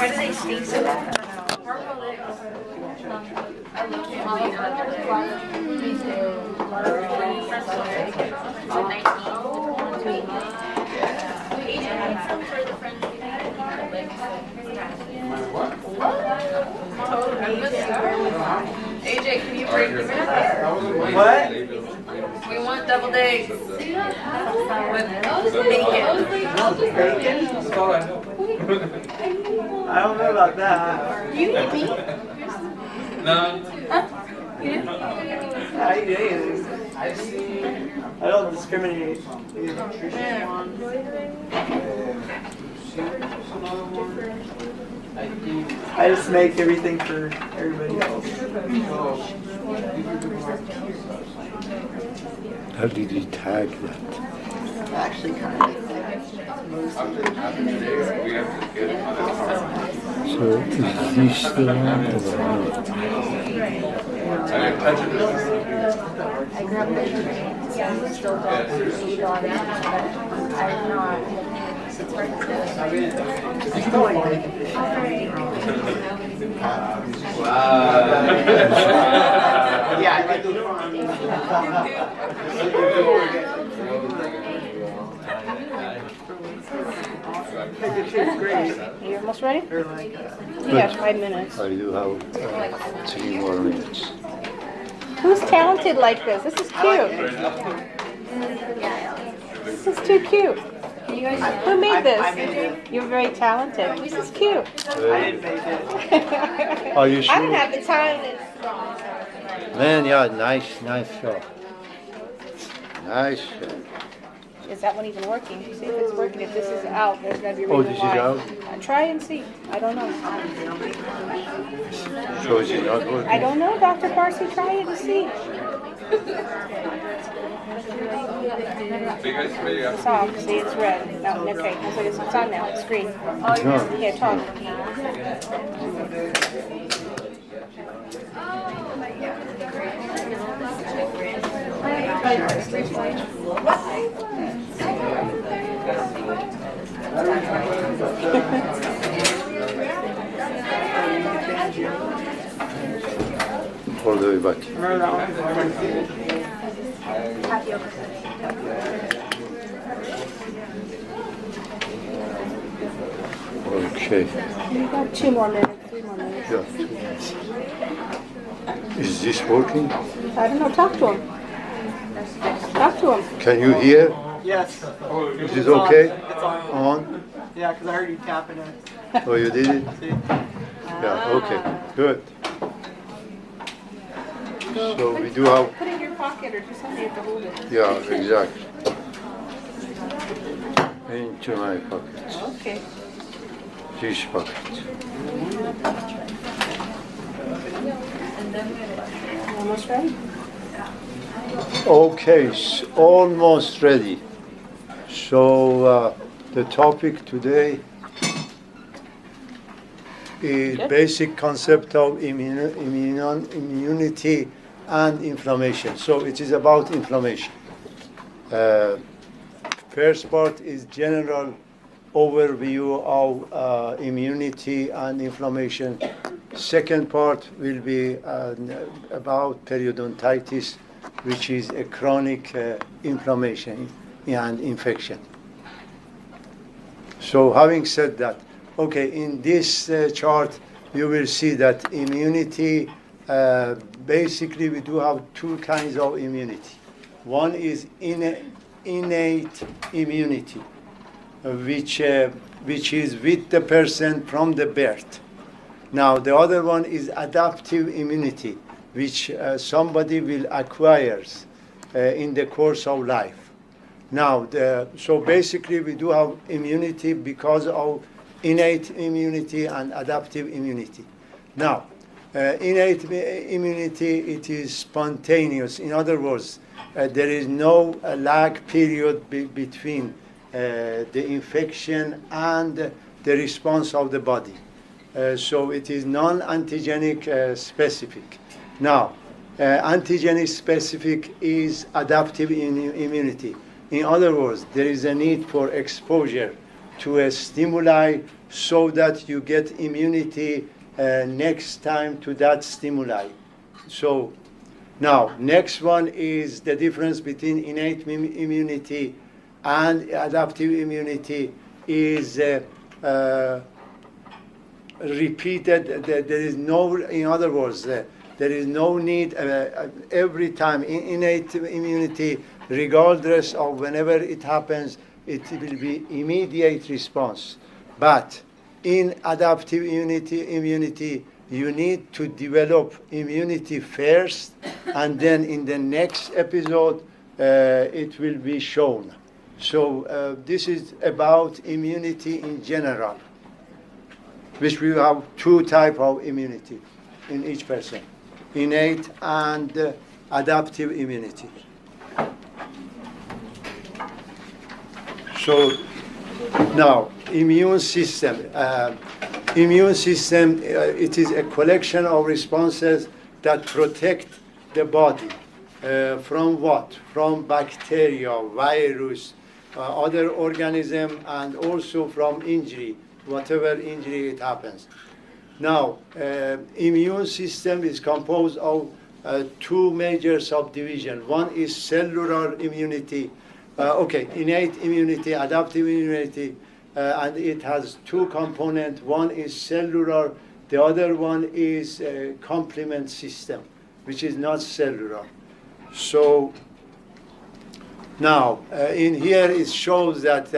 Why do they speak so bad? AJ, can you break the What? We want double eggs with bacon. Bacon? I don't know about that. You eat meat? No. I eat anything. I don't discriminate. I just make everything for everybody else. How did you tag that? Actually, kind of like So is this the one or not? I grew up in still don't eat on it. I'm not. It's hard to. I still like bacon. Yeah, I do. Bacon tastes great. You almost ready? Or like, You have 5 minutes. I do have 3 more minutes. Who's talented like this? This is cute. This is too cute. Who made this? You're very talented. This is cute. I didn't make it. Are you I sure? don't have the time. Man, yeah, nice shot. Nice shot. Is that one even working? See if it's working. If this is out, there's going to be a Oh, reason this is why. out? Try and see. I don't know. So is it not working? I don't know, Dr. Parsi. Try it and see. It's off. See, it's red. No, okay. So it's on now. It's green. No. Here, talk. All the way back. Remember that Okay. You got 2 more minutes. 3 more minutes. Yeah. Is this working? I don't know. Talk to him. Talk to him. Can you hear? Yes. Is it okay? It's on. On? Yeah, because I heard you tapping it. Oh, you did it? See? Yeah, okay. Good. So we do have, Put it in your pocket or do something to hold it. yeah, exactly. Into my pocket. Okay. This pocket. Almost ready? Okay, almost ready. So the topic today is Good. basic concept of immunity and inflammation. So it is about inflammation. First part is general overview of immunity and inflammation. Second part will be about periodontitis, which is a chronic inflammation and infection. So having said that, okay, in this chart you will see that immunity, basically we do have 2 kinds of immunity. One is innate immunity, which is with the person from the birth. Now the other one is adaptive immunity, which somebody will acquire in the course of life. Now, so basically we do have immunity because of innate immunity and adaptive immunity. Now, innate immunity, it is spontaneous. In other words, there is no lag period between the infection and the response of the body. So it is non-antigenic specific. Now, antigenic specific is adaptive immunity. In other words, there is a need for exposure to a stimuli so that you get immunity next time to that stimuli. So now, next one is the difference between innate immunity and adaptive immunity is repeated. There is no, in other words, there is no need every time. Innate immunity, regardless of whenever it happens, it will be immediate response. But in adaptive immunity, you need to develop immunity first, and then in the next episode, it will be shown. So this is about immunity in general, which we have two types of immunity in each person, innate and adaptive immunity. So now, immune system. Immune system, it is a collection of responses that protect the body from what? From bacteria, virus, other organism, and also from injury, whatever injury it happens. Now, immune system is composed of two major subdivisions. One is cellular immunity, innate immunity, adaptive immunity, and it has two components. One is cellular, the other one is a complement system, which is not cellular. So now, in here it shows that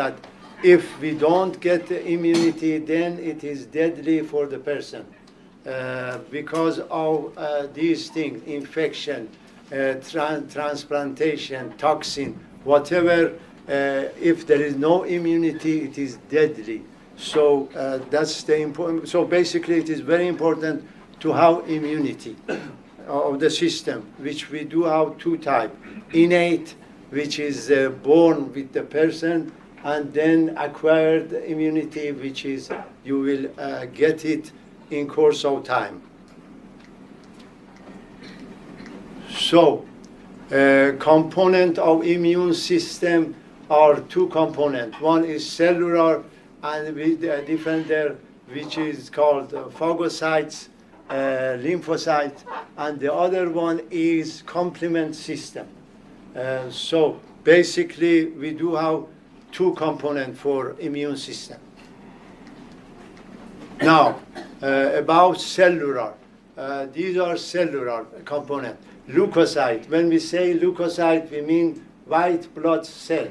if we don't get the immunity, then it is deadly for the person because of these things, infection, transplantation, toxin, whatever. If there is no immunity, it is deadly. So that's the important. So basically, it is very important to have immunity of the system, which we do have two types: innate, which is born with the person, and then acquired immunity, which is you will get it in course of time. So, component of immune system are two components. One is cellular, and with defender, which is called phagocytes, lymphocytes, and the other one is complement system. So basically, we do have two components for immune system. Now, about cellular, these are cellular components. Leukocyte. When we say leukocyte, we mean white blood cell.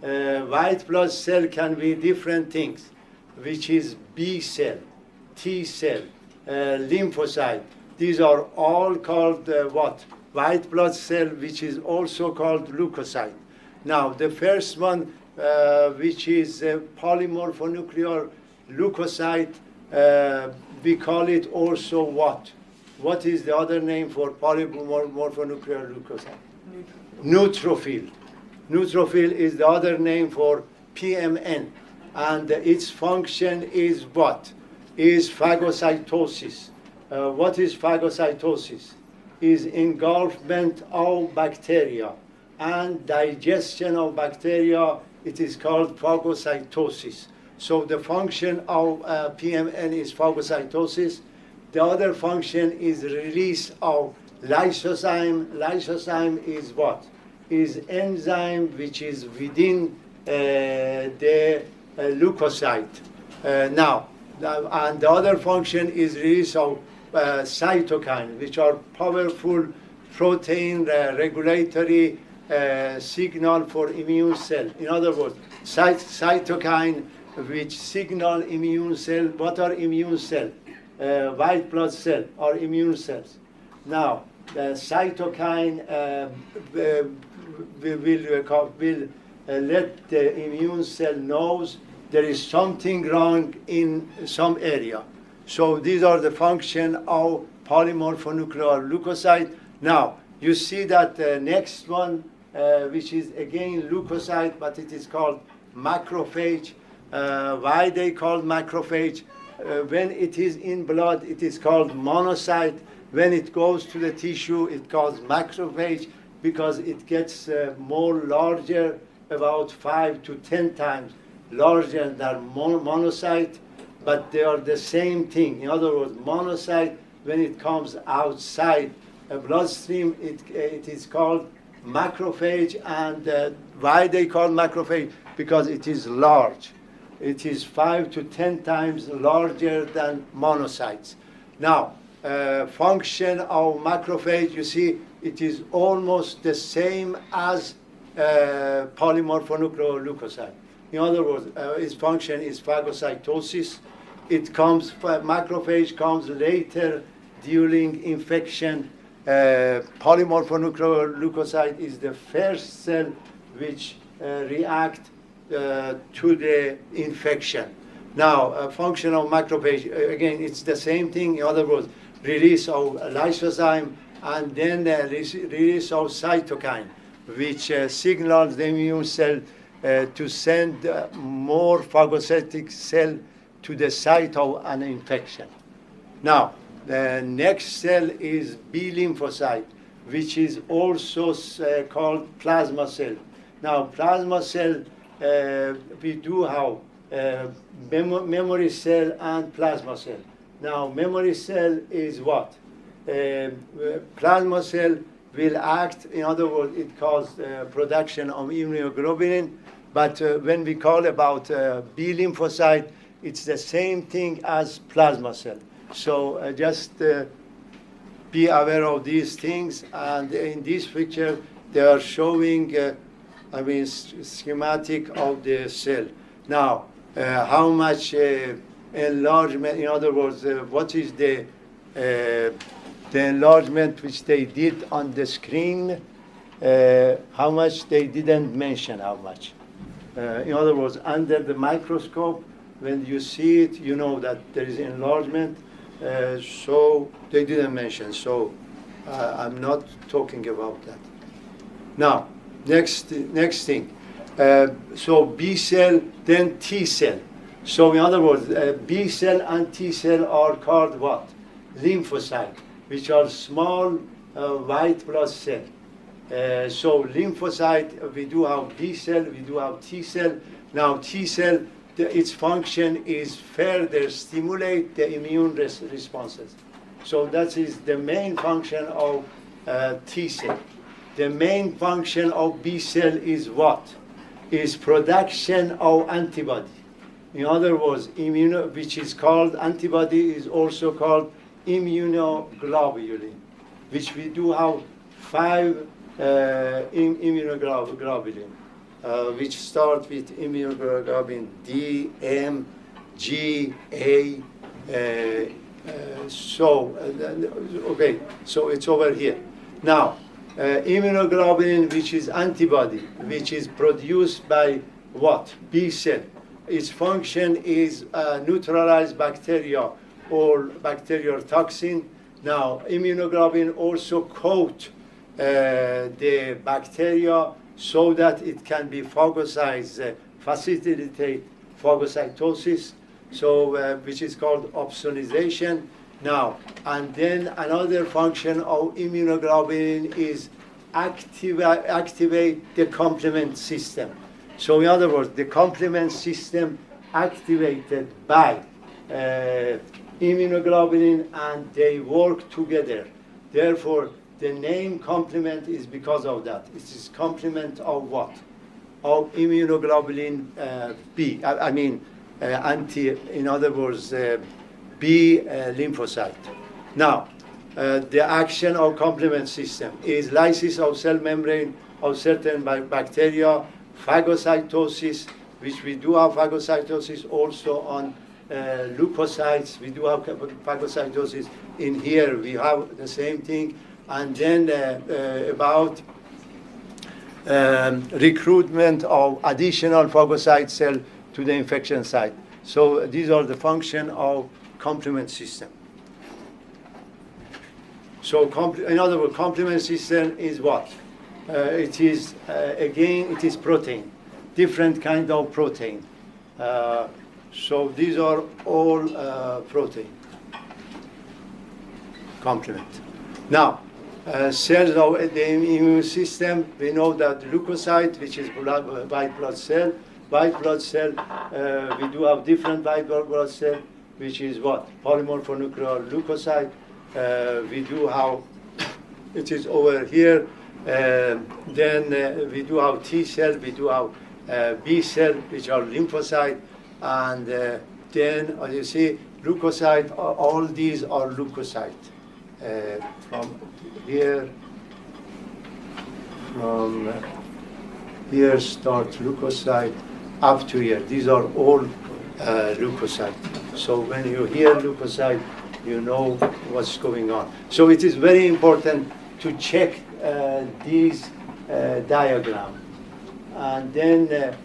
White blood cell can be different things, which is B cell, T cell, lymphocyte. These are all called what? White blood cell, which is also called leukocyte. Now, the first one, which is polymorphonuclear leukocyte, we call it also what? What is the other name for polymorphonuclear leukocyte? Neutrophil. Neutrophil is the other name for PMN, and its function is what? Is phagocytosis. What is phagocytosis? Is engulfment of bacteria and digestion of bacteria. It is called phagocytosis. So the function of PMN is phagocytosis. The other function is release of lysozyme. Lysozyme is what? Is enzyme which is within the leukocyte. Now, and the other function is release of cytokine, which are powerful protein regulatory signal for immune cell. In other words, cytokine which signal immune cell. What are immune cells? White blood cell are immune cells. Now, the cytokine will let the immune cell knows there is something wrong in some area. So these are the function of polymorphonuclear leukocyte. Now, you see that the next one, which is again leukocyte, but it is called macrophage. Why they called macrophage? When it is in blood, it is called monocyte. When it goes to the tissue, it calls macrophage because it gets more larger, about 5 to 10 times. larger than monocyte, but they are the same thing. In other words, monocyte, when it comes outside a bloodstream, it is called macrophage. And why they call macrophage? Because it is large. It is 5 to 10 times larger than monocytes. Now, function of macrophage, you see, it is almost the same as polymorphonucleoleucocyte. In other words, its function is phagocytosis. Macrophage comes later during infection. Polymorphonucleoleucocyte is the first cell which react to the infection. Now, function of macrophage, again, it's the same thing. In other words, release of lysozyme and then release of cytokine, which signals the immune cell to send more phagocytic cell to the site of an infection. Now, the next cell is B lymphocyte, which is also called plasma cell. Now, plasma cell, we do have memory cell and plasma cell. Now, memory cell is what? Plasma cell will act, in other words, it causes production of immunoglobulin, but when we call about B lymphocyte, it's the same thing as plasma cell. So just be aware of these things. And in this picture, they are showing, schematic of the cell. Now, how much enlargement, in other words, what is the enlargement which they did on the screen, how much they didn't mention how much. In other words, under the microscope, when you see it, you know that there is enlargement, so they didn't mention. So I'm not talking about that. Now, next thing. So B cell, then T cell. So in other words, B cell and T cell are called what? Lymphocyte, which are small white blood cell. So lymphocyte, we do have B cell, we do have T cell. Now T cell, its function is further stimulate the immune responses. So that is the main function of T cell. The main function of B cell is what? Is production of antibody. In other words, which is called antibody, is also called immunoglobulin, which we do have 5 immunoglobulin, which start with immunoglobulin D, M, G, A. Okay, so it's over here. Now, immunoglobulin, which is antibody, which is produced by what? B cell. Its function is neutralize bacteria or bacterial toxin. Now, immunoglobulin also coat the bacteria so that it can be phagocytized, facilitate phagocytosis, so which is called opsonization. Now, and then another function of immunoglobulin is activate the complement system. So in other words, the complement system activated by immunoglobulin, and they work together. Therefore, the name complement is because of that. It is complement of what? Of immunoglobulin B. In other words, B lymphocyte. Now, the action of complement system is lysis of cell membrane of certain bacteria, phagocytosis, which we do have phagocytosis also on leukocytes. We do have phagocytosis in here. We have the same thing. And then about recruitment of additional phagocyte cell to the infection site. So these are the function of complement system. So in other words, complement system is what? It is, again, it is protein, different kind of protein. So these are all protein, complement. Now, cells of the immune system, we know that leukocyte, which is white blood cell, white blood cell. We do have different white blood cell, which is what? Polymorphonuclear leukocyte. We do have, it is over here. Then we do have T cell, we do have B cell, which are lymphocyte, and then, as you see, leukocyte, all these are leukocyte. From here start leukocyte up to here. These are all leukocyte. So when you hear leukocyte, you know what's going on. So it is very important to check these diagram, and then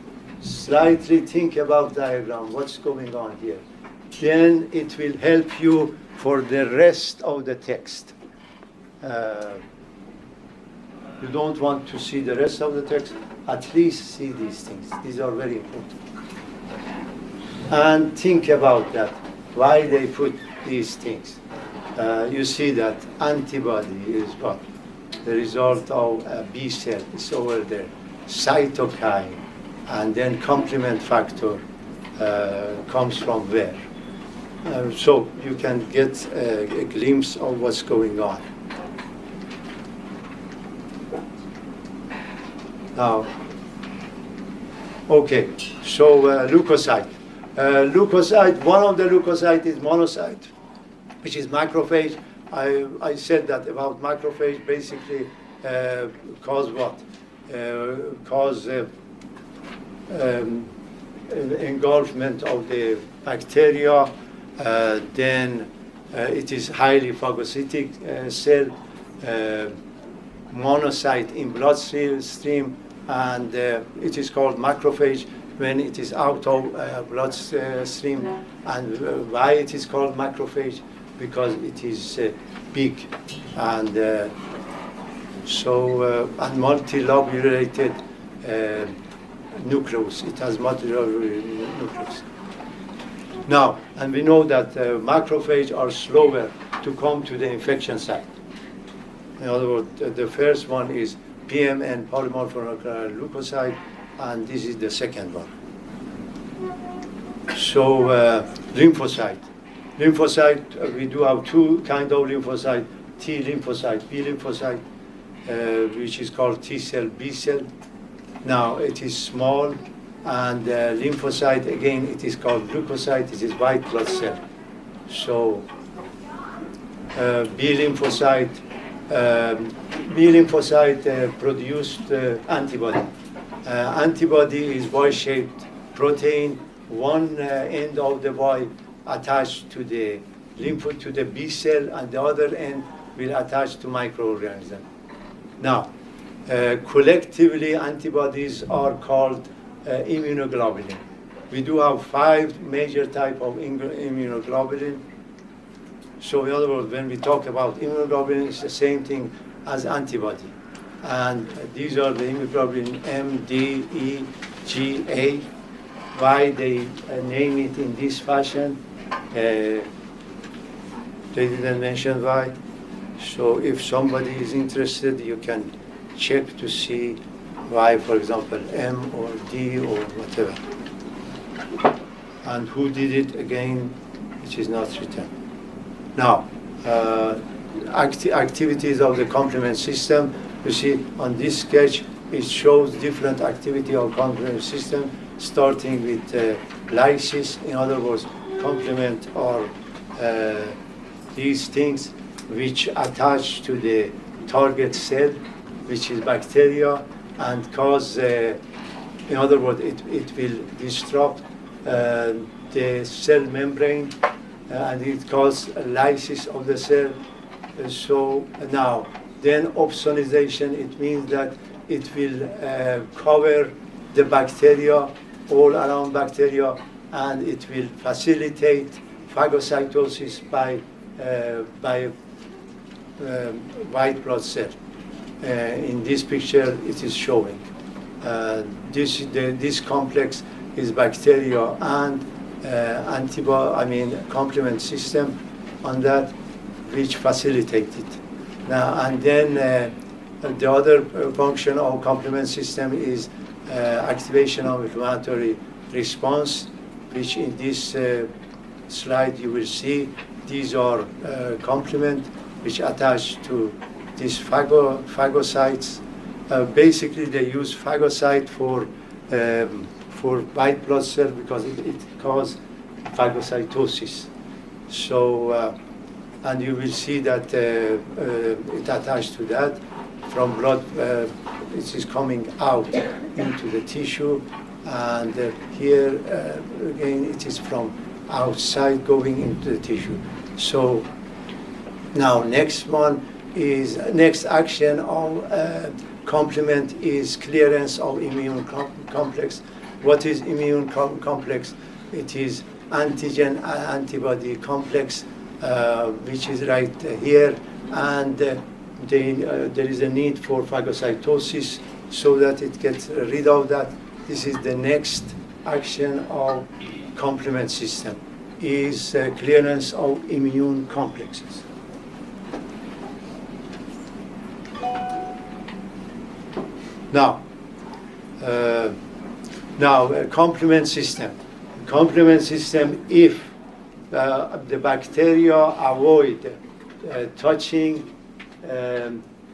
slightly think about diagram, what's going on here. Then it will help you for the rest of the text. You don't want to see the rest of the text, at least see these things. These are very important. And think about that, why they put these things. You see that antibody is what? The result of a B cell is over there. Cytokine, and then complement factor comes from where? So you can get a glimpse of what's going on. Now, okay, so leukocyte. Leukocyte, one of the leukocyte is monocyte, which is macrophage. I said that about macrophage, basically cause what? Cause engulfment of the bacteria. Then it is highly phagocytic cell, monocyte in bloodstream, and it is called macrophage when it is out of bloodstream. And why it is called macrophage? Because it is big and and multilobulated nucleus. It has multilobulated nucleus. Now, and we know that macrophage are slower to come to the infection site. In other words, the first one is PMN, polymorphonuclear leukocyte, and this is the second one. So, lymphocyte. Lymphocyte, we do have two kinds of lymphocyte, T lymphocyte, B lymphocyte, which is called T cell, B cell. Now, it is small, and lymphocyte, again, it is called leukocyte, it is white blood cell. So, B lymphocyte produced antibody. Antibody is Y-shaped protein. One end of the Y attached to the to the B cell, and the other end will attach to microorganism. Now, collectively, antibodies are called immunoglobulin. We do have 5 major types of immunoglobulin. So in other words, when we talk about immunoglobulin, it's the same thing as antibody. And these are the immunoglobulin M, D, E, G, A. Why they name it in this fashion? They didn't mention why. So if somebody is interested, you can check to see why, for example, M or D or whatever. And who did it, again, it is not written. Now, activities of the complement system. You see on this sketch, it shows different activity of complement system, starting with lysis. In other words, complement are these things which attach to the target cell, which is bacteria, and cause, in other words, it will disrupt the cell membrane, and it causes lysis of the cell. So now, then opsonization, it means that it will cover the bacteria, all around bacteria, and it will facilitate phagocytosis by white blood cell. In this picture, it is showing. This complex is bacteria and complement system on that, which facilitate it. Now, and then the other function of complement system is activation of inflammatory response, which in this slide you will see. These are complement which attach to these phagocytes. Basically, they use phagocyte for white blood cell because it causes phagocytosis. So, and you will see that it attached to that from blood. It is coming out into the tissue, and here again it is from outside going into the tissue. So now next one is next action of complement is clearance of immune complex. What is immune complex? It is antigen antibody complex, which is right here, and there is a need for phagocytosis so that it gets rid of that. This is the next action of complement system, is clearance of immune complexes. Now, complement system. Complement system, if the bacteria avoid touching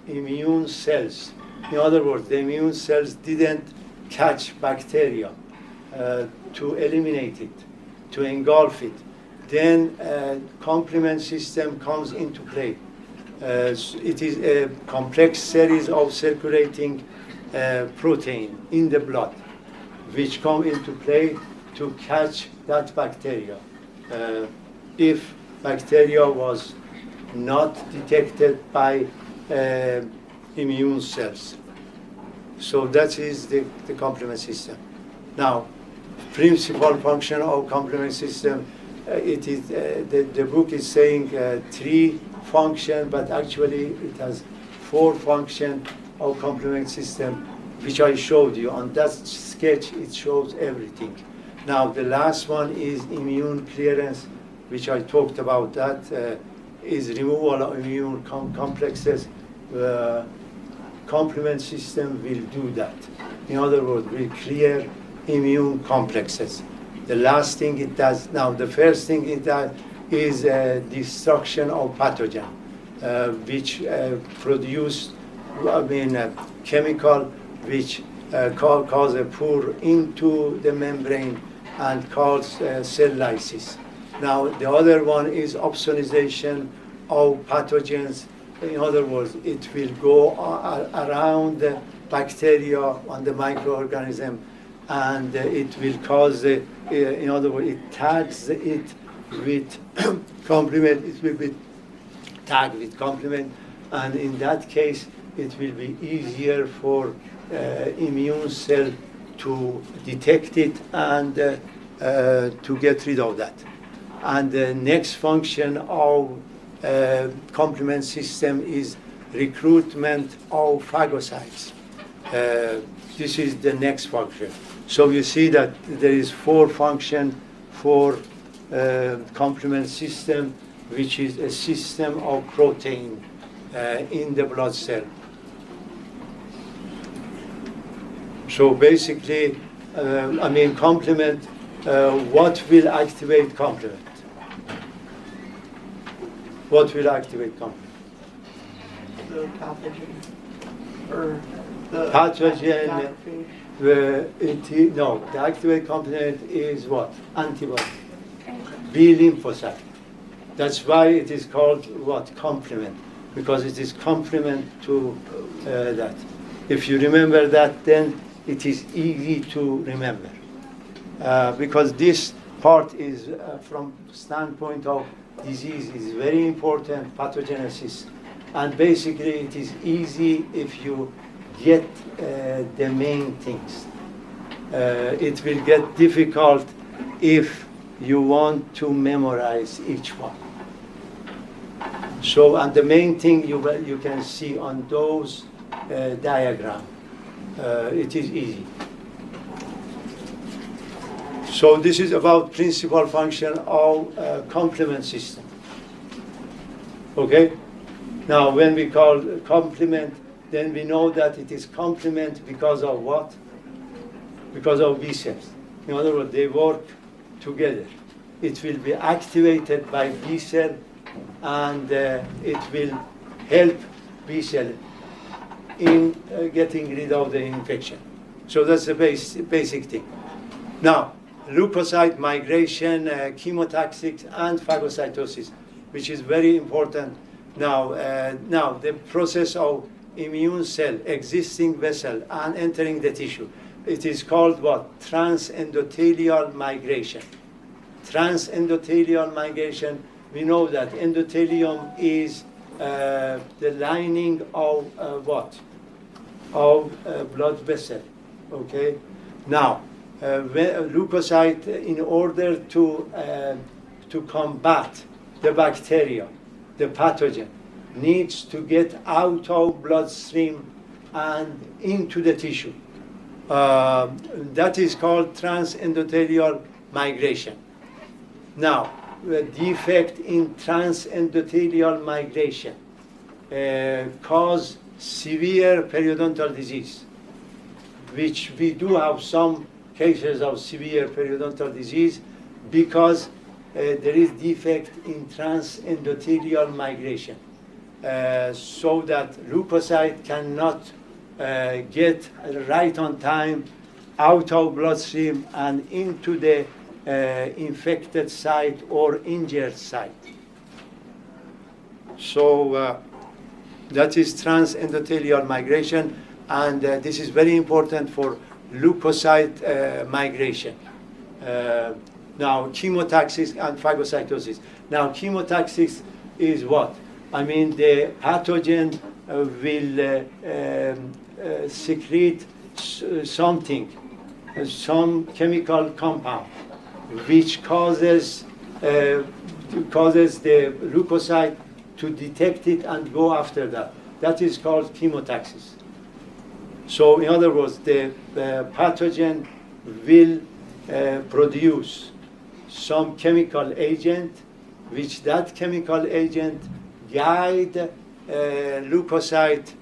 immune cells. In other words, the immune cells didn't catch bacteria to eliminate it, to engulf it. Then complement system comes into play. It is a complex series of circulating protein in the blood, which come into play to catch that bacteria. If bacteria was not detected by immune cells. So that is the complement system. Now, principal function of complement system, it is the book is saying 3 function, but actually it has 4 function of complement system, which I showed you. On that sketch, it shows everything. Now, the last one is immune clearance, which I talked about. That is removal of immune complexes. Complement system will do that. In other words, will clear immune complexes. The last thing it does, now the first thing it does is destruction of pathogen, which produce, chemical which cause a pour into the membrane and cause cell lysis. Now the other one is opsonization of pathogens. In other words, it will go around the bacteria on the microorganism, and it will cause, in other words, it tags it with complement, it will be tagged with complement, and in that case, it will be easier for immune cell to detect it and to get rid of that. And the next function of complement system is recruitment of phagocytes. This is the next function. So you see that there is 4 function for complement system, which is a system of protein in the blood cell. So basically, complement, what will activate complement? What will activate complement? The pathogen, or the Pathogen, macrophage. no, the activate complement is what? Antibody. B lymphocyte. That's why it is called what? Complement, because it is complement to that. If you remember that, then it is easy to remember. Because this part is, from standpoint of disease, is very important, pathogenesis. And basically, it is easy if you get the main things. It will get difficult if you want to memorize each one. So, and the main thing you can see on those diagram, it is easy. So this is about principal function of complement system. Okay? Now, when we call complement, then we know that it is complement because of what? because of B cells. In other words, they work together. It will be activated by B cell, and it will help B cell in getting rid of the infection. So that's the basic thing. Now, leukocyte migration, chemotaxis, and phagocytosis, which is very important. Now, the process of immune cell existing vessel and entering the tissue. It is called what? Transendothelial migration. Transendothelial migration, we know that endothelium is the lining of what? Of blood vessel, okay? Now, leukocyte, in order to combat the bacteria, the pathogen, needs to get out of bloodstream and into the tissue. That is called transendothelial migration. Now, the defect in transendothelial migration cause severe periodontal disease, which we do have some cases of severe periodontal disease because there is defect in transendothelial migration, so that leukocyte cannot get right on time out of bloodstream and into the infected site or injured site. So that is transendothelial migration, and this is very important for leukocyte migration. Now, chemotaxis and phagocytosis. Now, chemotaxis is what? I mean, the pathogen will secrete something, some chemical compound, which causes the leukocyte to detect it and go after that. That is called chemotaxis. So in other words, the pathogen will produce some chemical agent, which that chemical agent guide leukocyte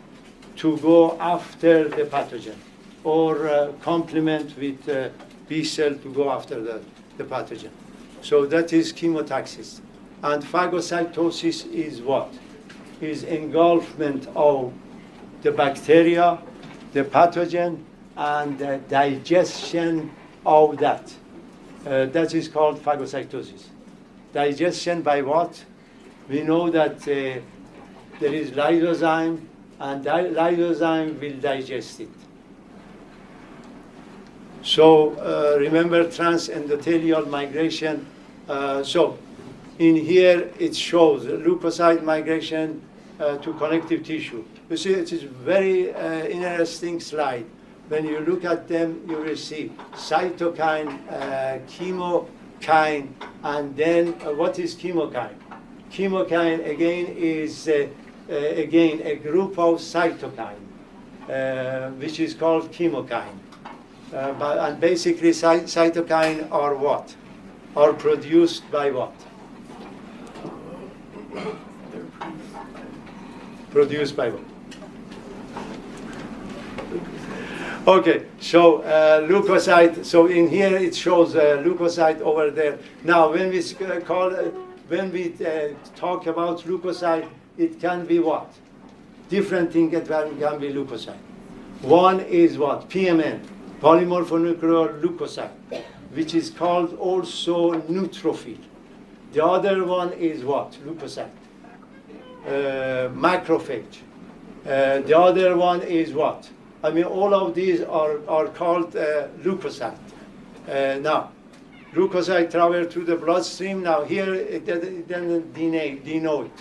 to go after the pathogen, or complement with B cell to go after the pathogen. So that is chemotaxis. And phagocytosis is what? Is engulfment of the bacteria, the pathogen, and the digestion of that. That is called phagocytosis. Digestion by what? We know that there is lysozyme, and lysozyme will digest it. So remember transendothelial migration. So in here it shows leukocyte migration to connective tissue. You see, it is very interesting slide. When you look at them, you will see cytokine, chemokine, and then what is chemokine? Chemokine again is again a group of cytokine, which is called chemokine. And basically, cytokine are what? Are produced by what? Produced by what? Okay, so leukocyte. So in here it shows leukocyte over there. Now, when we talk about leukocyte, it can be what? Different things can be leukocyte. One is what? PMN, polymorphonuclear leukocyte, which is called also neutrophil. The other one is what? Leukocyte. Macrophage. The other one is what? I mean, all of these are called leukocyte. Now, leukocyte travel through the bloodstream. Now here, it doesn't denote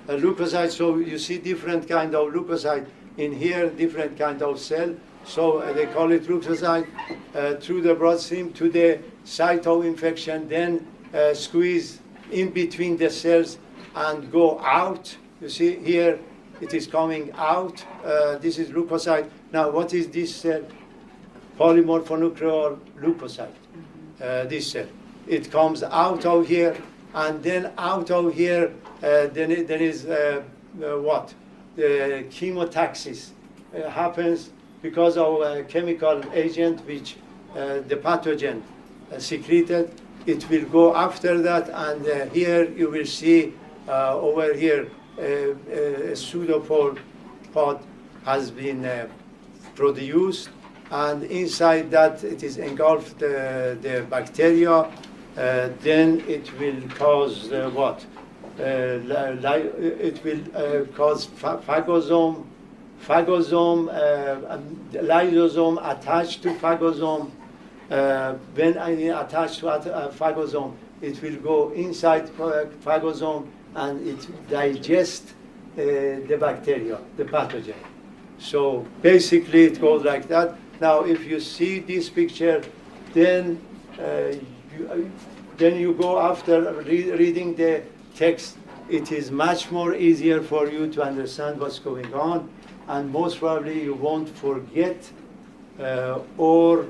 leukocyte. So you see different kind of leukocyte in here, different kind of cell. So they call it leukocyte through the bloodstream to the site of infection, then squeeze in between the cells and go out. You see here, it is coming out. This is leukocyte. Now, what is this cell? Polymorphonuclear leukocyte. This cell. It comes out of here, and then out of here, then there is what? The chemotaxis happens because of a chemical agent which the pathogen secreted. It will go after that, and here you will see over here a pseudopod has been produced, and inside that it is engulfed the bacteria. Then it will cause what? It will cause phagosome, lysosome attached to phagosome. When I attach to phagosome, it will go inside phagosome and it digests the bacteria, the pathogen. So basically it goes like that. Now if you see this picture, then you go after reading the text. It is much more easier for you to understand what's going on, and most probably you won't forget or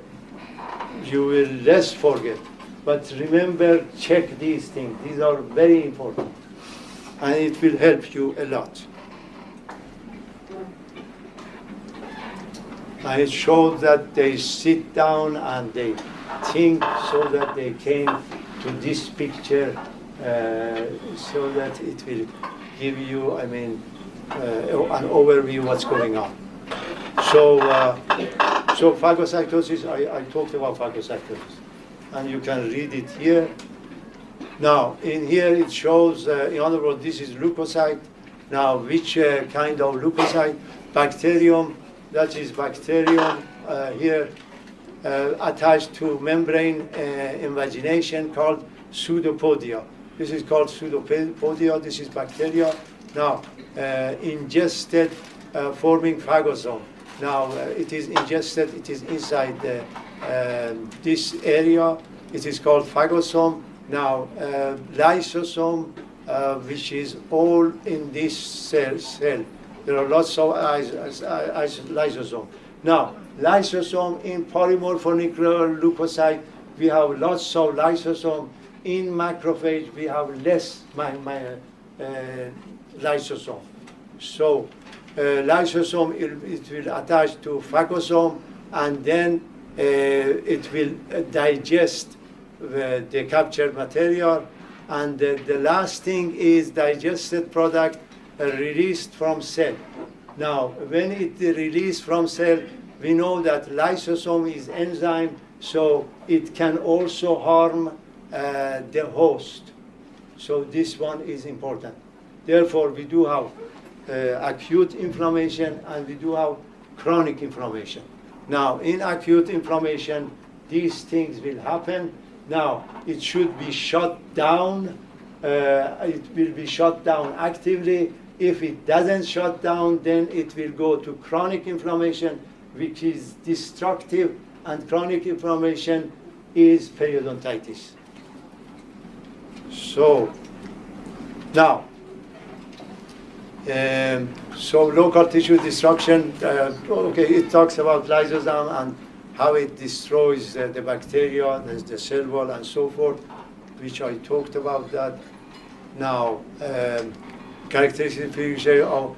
you will less forget. But remember, check these things. These are very important, and it will help you a lot. And it shows that they sit down and they think so that they came to this picture so that it will give you, an overview what's going on. So phagocytosis, I talked about phagocytosis, and you can read it here. Now, in here it shows, in other words, this is leukocyte. Now, which kind of leukocyte? Bacterium, that is bacterium here attached to membrane invagination called pseudopodia. This is called pseudopodia, this is bacteria. Now, ingested forming phagosome. Now, it is ingested, it is inside this area. It is called phagosome. Now, lysosome, which is all in this cell. There are lots of lysosome. Now, lysosome in polymorphonuclear leukocyte, we have lots of lysosome. In macrophage, we have less lysosome. So, lysosome, it will attach to phagosome, and then it will digest the captured material. And the last thing is digested product released from cell. Now, when it released from cell, we know that lysosome is enzyme, so it can also harm the host. So this one is important. Therefore, we do have acute inflammation and we do have chronic inflammation. Now, in acute inflammation, these things will happen. Now, it should be shut down. It will be shut down actively. If it doesn't shut down, then it will go to chronic inflammation, which is destructive, and chronic inflammation is periodontitis. So, now, so local tissue destruction, it talks about lysosome and how it destroys the bacteria, the cell wall and so forth, which I talked about that. Now, characteristic feature of,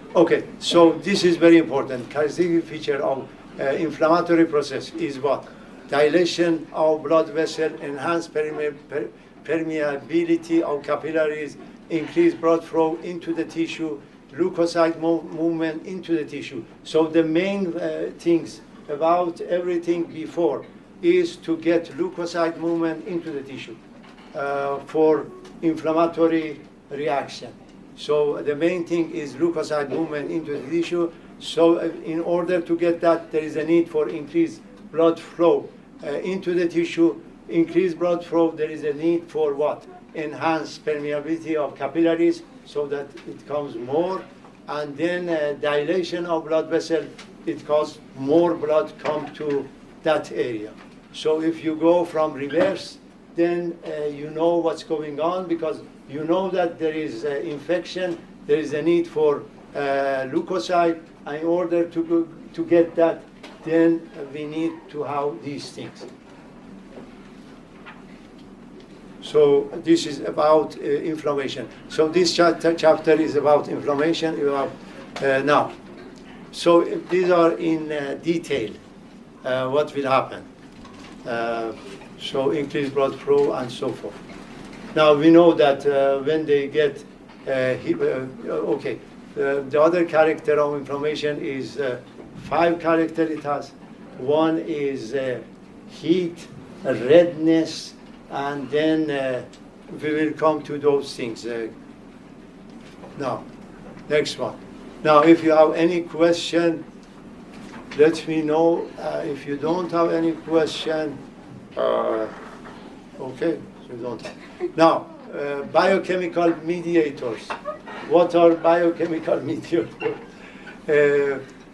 so this is very important. Characteristic feature of inflammatory process is what? Dilation of blood vessel, enhanced permeability of capillaries, increased blood flow into the tissue, leukocyte movement into the tissue. So the main things about everything before is to get leukocyte movement into the tissue for inflammatory reaction. So the main thing is leukocyte movement into the tissue. So in order to get that, there is a need for increased blood flow into the tissue. Increased blood flow, there is a need for what? Enhanced permeability of capillaries so that it comes more. And then dilation of blood vessel, it causes more blood come to that area. So if you go from reverse, then you know what's going on, because you know that there is infection, there is a need for leukocyte. And in order to get that, then we need to have these things. So this is about inflammation. So this chapter is about inflammation. Now, so these are in detail what will happen. So increased blood flow and so forth. Now we know that when they get the other character of inflammation is 5 characters it has. One is heat, redness, and then we will come to those things. Now, next one. Now, if you have any question, let me know. If you don't have any question, okay, so you don't have. Now, biochemical mediators. What are biochemical mediators?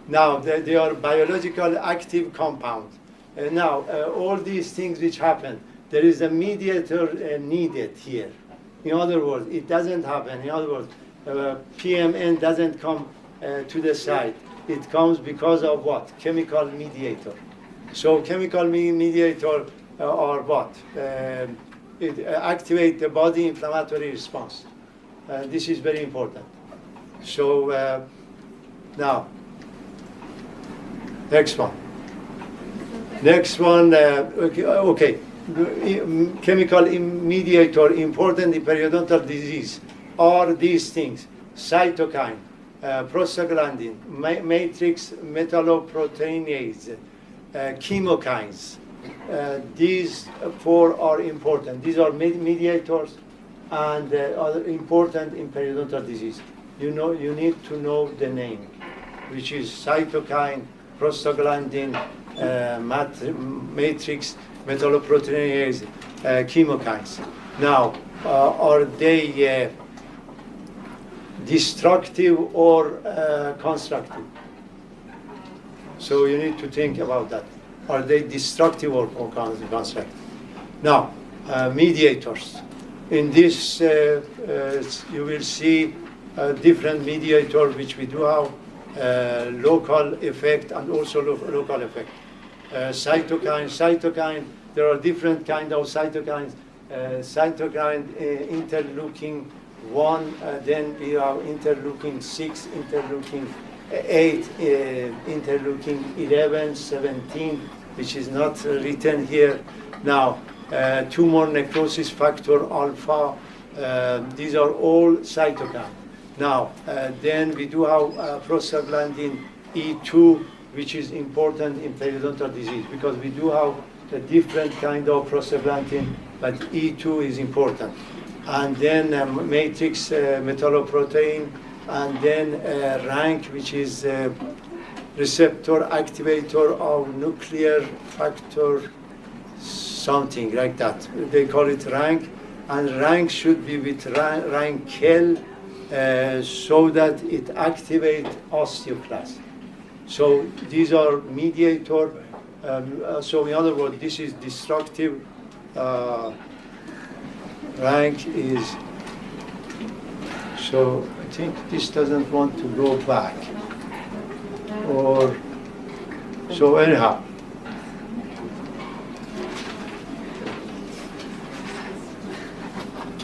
Now, they are biological active compounds. Now, all these things which happen, there is a mediator needed here. In other words, it doesn't happen. In other words, PMN doesn't come to the side. It comes because of what? Chemical mediator. So chemical mediator are what? It activate the body inflammatory response. This is very important. So now, next one. Next one, okay. Chemical mediator important in periodontal disease are these things: cytokine, prostaglandin, matrix metalloproteinase, chemokines. These 4 are important. These are mediators and are important in periodontal disease. You need to know the name, which is cytokine, prostaglandin, matrix metalloproteinase, chemokines. Now, are they destructive or constructive? So you need to think about that. Are they destructive or constructive? Now, mediators. In this, you will see different mediators which we do have local effect and also local effect. Cytokine, there are different kind of cytokines. Cytokine interleukin 1, then we have interleukin 6, interleukin 8, interleukin 11, 17, which is not written here. Now, tumor necrosis factor alpha, these are all cytokine. Now, then we do have prostaglandin E2, which is important in periodontal disease because we do have a different kind of prostaglandin, but E2 is important. And then matrix metalloprotein, and then RANK, which is receptor activator of nuclear factor, something like that. They call it RANK, and RANK should be with RANKL so that it activates osteoclast. So these are mediator. So in other words, this is destructive. Rank is, so I think this doesn't want to go back. Or, so anyhow.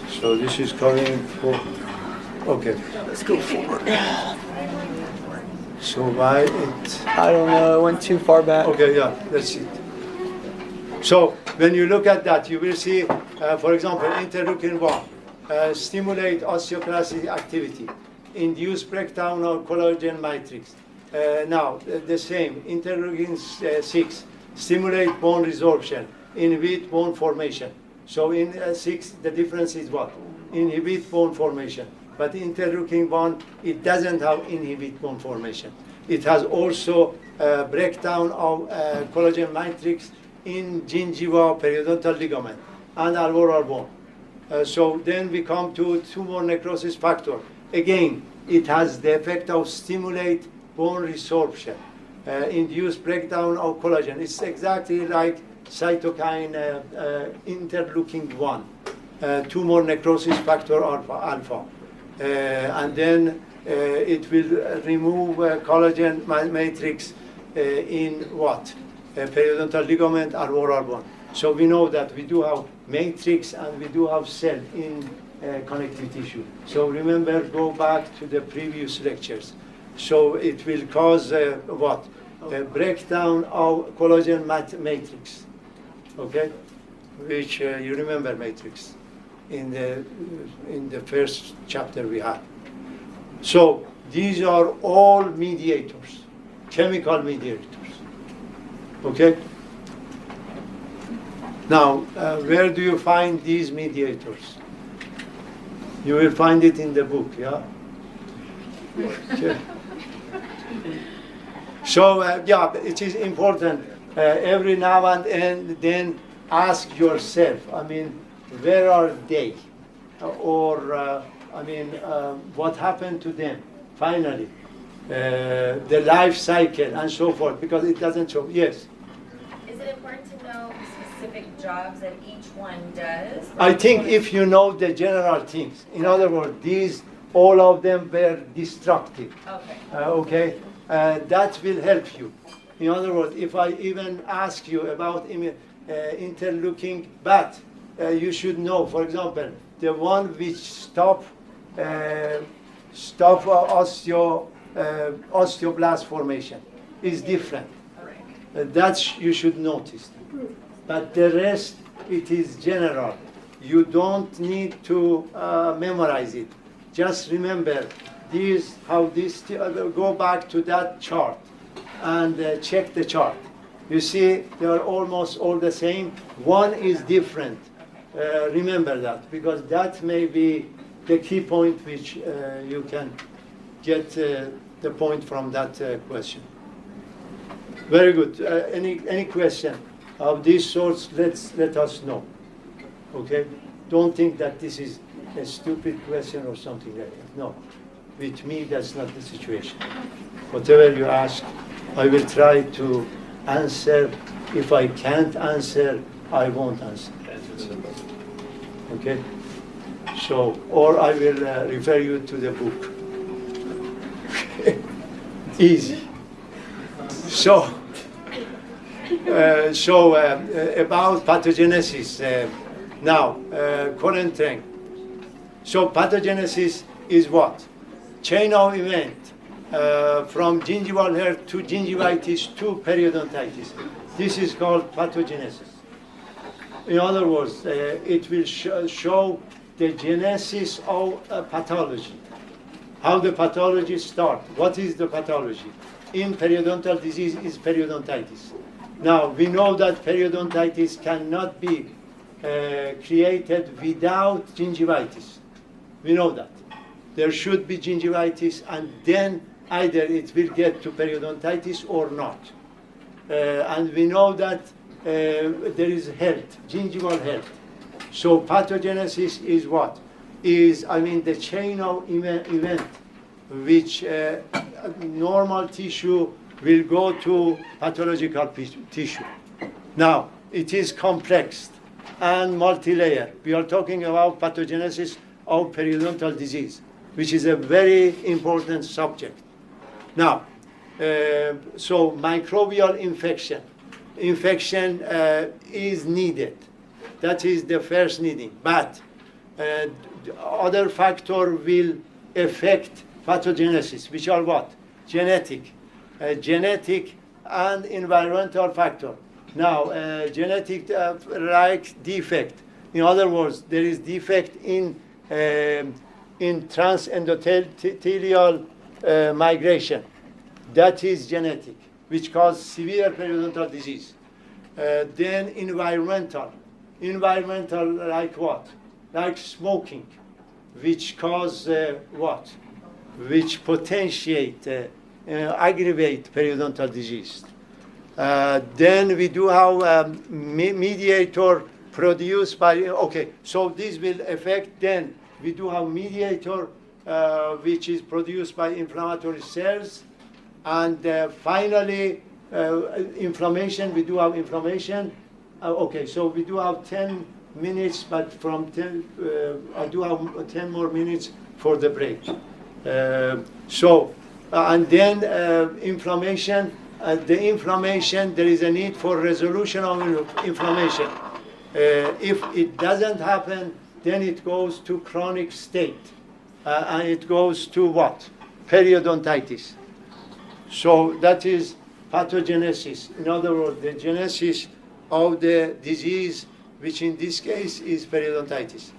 So this is coming for, okay. Let's go forward. So why it? I don't know, it went too far back. Okay, yeah, that's it. So when you look at that, you will see, for example, interleukin 1, stimulate osteoclastic activity, induce breakdown of collagen matrix. Now, the same, interleukin 6, stimulate bone resorption, inhibit bone formation. So in 6, the difference is what? Inhibit bone formation. But interleukin 1, it doesn't have inhibit bone formation. It has also breakdown of collagen matrix in gingiva, periodontal ligament, and alveolar bone. So then we come to tumor necrosis factor. Again, it has the effect of stimulate bone resorption, induce breakdown of collagen. It's exactly like cytokine interleukin 1, tumor necrosis factor alpha. And then it will remove collagen matrix in what? Periodontal ligament, alveolar bone. So we know that we do have matrix and we do have cell in connective tissue. So remember, go back to the previous lectures. So it will cause what? A breakdown of collagen matrix. okay? Which you remember matrix in the first chapter we had. So these are all mediators, chemical mediators, okay? Now, where do you find these mediators? You will find it in the book, yeah? Okay. So, yeah, it is important every now and then ask yourself, I mean, where are they? What happened to them, finally? The life cycle and so forth, because it doesn't show. Yes? Is it important to know specific jobs that each one does? I think if you know the general things, in other words, all of them were destructive. Okay. That will help you. In other words, if I even ask you about interleukin, but you should know, for example, the one which stop osteoblast formation is different. That you should notice. But the rest, it is general. You don't need to memorize it. Just remember go back to that chart and check the chart. You see, they are almost all the same. One is different. Remember that, because that may be the key point which you can get the point from that question. Very good. Any question of these sorts, let us know. Okay? Don't think that this is a stupid question or something like that. No. With me, that's not the situation. Whatever you ask, I will try to answer. If I can't answer, I won't answer. Okay? So, or I will refer you to the book. Easy. So, about pathogenesis. Now, current thing. So, pathogenesis is what? Chain of event from gingival hair to gingivitis to periodontitis. This is called pathogenesis. In other words, it will show the genesis of pathology. How the pathology starts. What is the pathology? In periodontal disease is periodontitis. Now, we know that periodontitis cannot be created without gingivitis. We know that. There should be gingivitis, and then either it will get to periodontitis or not. And we know that there is health, gingival health. So pathogenesis is what? The chain of event which normal tissue will go to pathological tissue. Now, it is complex and multi-layer. We are talking about pathogenesis of periodontal disease, which is a very important subject. Now, so microbial infection. Infection is needed. That is the first needing. But other factor will affect pathogenesis, which are what? Genetic. Genetic and environmental factor. Now, genetic like defect. In other words, there is defect in transendothelial migration. That is genetic, which causes severe periodontal disease. Then environmental. Environmental like what? Like smoking, which cause what? Which potentiate, aggravate periodontal disease. Then we do have mediator produced by, okay, so this will affect, then we do have mediator which is produced by inflammatory cells. And finally, inflammation, we do have inflammation. Okay, so we do have 10 minutes, but from 10, I do have 10 more minutes for the break. And then inflammation, the inflammation, there is a need for resolution of inflammation. If it doesn't happen, then it goes to chronic state. And it goes to what? Periodontitis. So that is pathogenesis. In other words, the genesis of the disease, which in this case is periodontitis.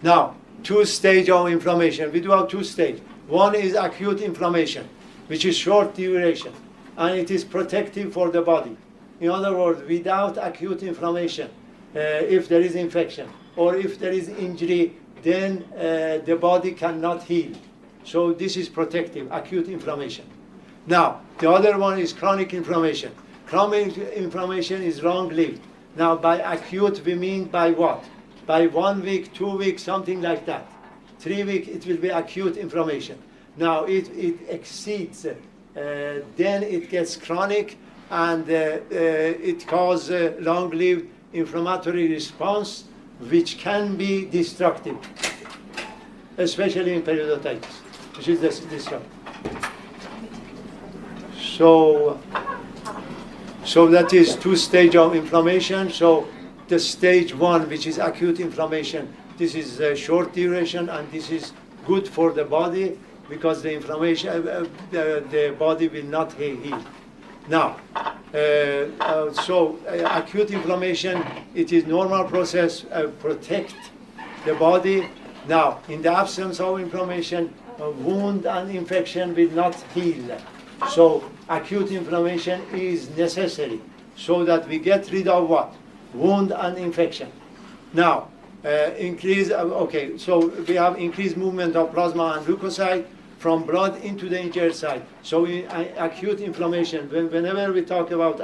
Now, two stages of inflammation. We do have two stages. One is acute inflammation, which is short duration, and it is protective for the body. In other words, without acute inflammation, if there is infection or if there is injury, then the body cannot heal. So this is protective, acute inflammation. Now, the other one is chronic inflammation. Chronic inflammation is long-lived. Now, by acute, we mean by what? By 1 week, 2 weeks, something like that. 3 weeks, it will be acute inflammation. Now, it exceeds, then it gets chronic, and it causes long-lived inflammatory response, which can be destructive, especially in periodontitis, which is destructive. So that is two stages of inflammation. So the stage 1, which is acute inflammation, this is short duration, and this is good for the body because the inflammation, the body will not heal. Now, acute inflammation, it is normal process, protect the body. Now, in the absence of inflammation, a wound and infection will not heal. So, acute inflammation is necessary so that we get rid of what? Wound and infection. Now, so we have increased movement of plasma and leukocyte from blood into the injured site. So in acute inflammation, whenever we talk about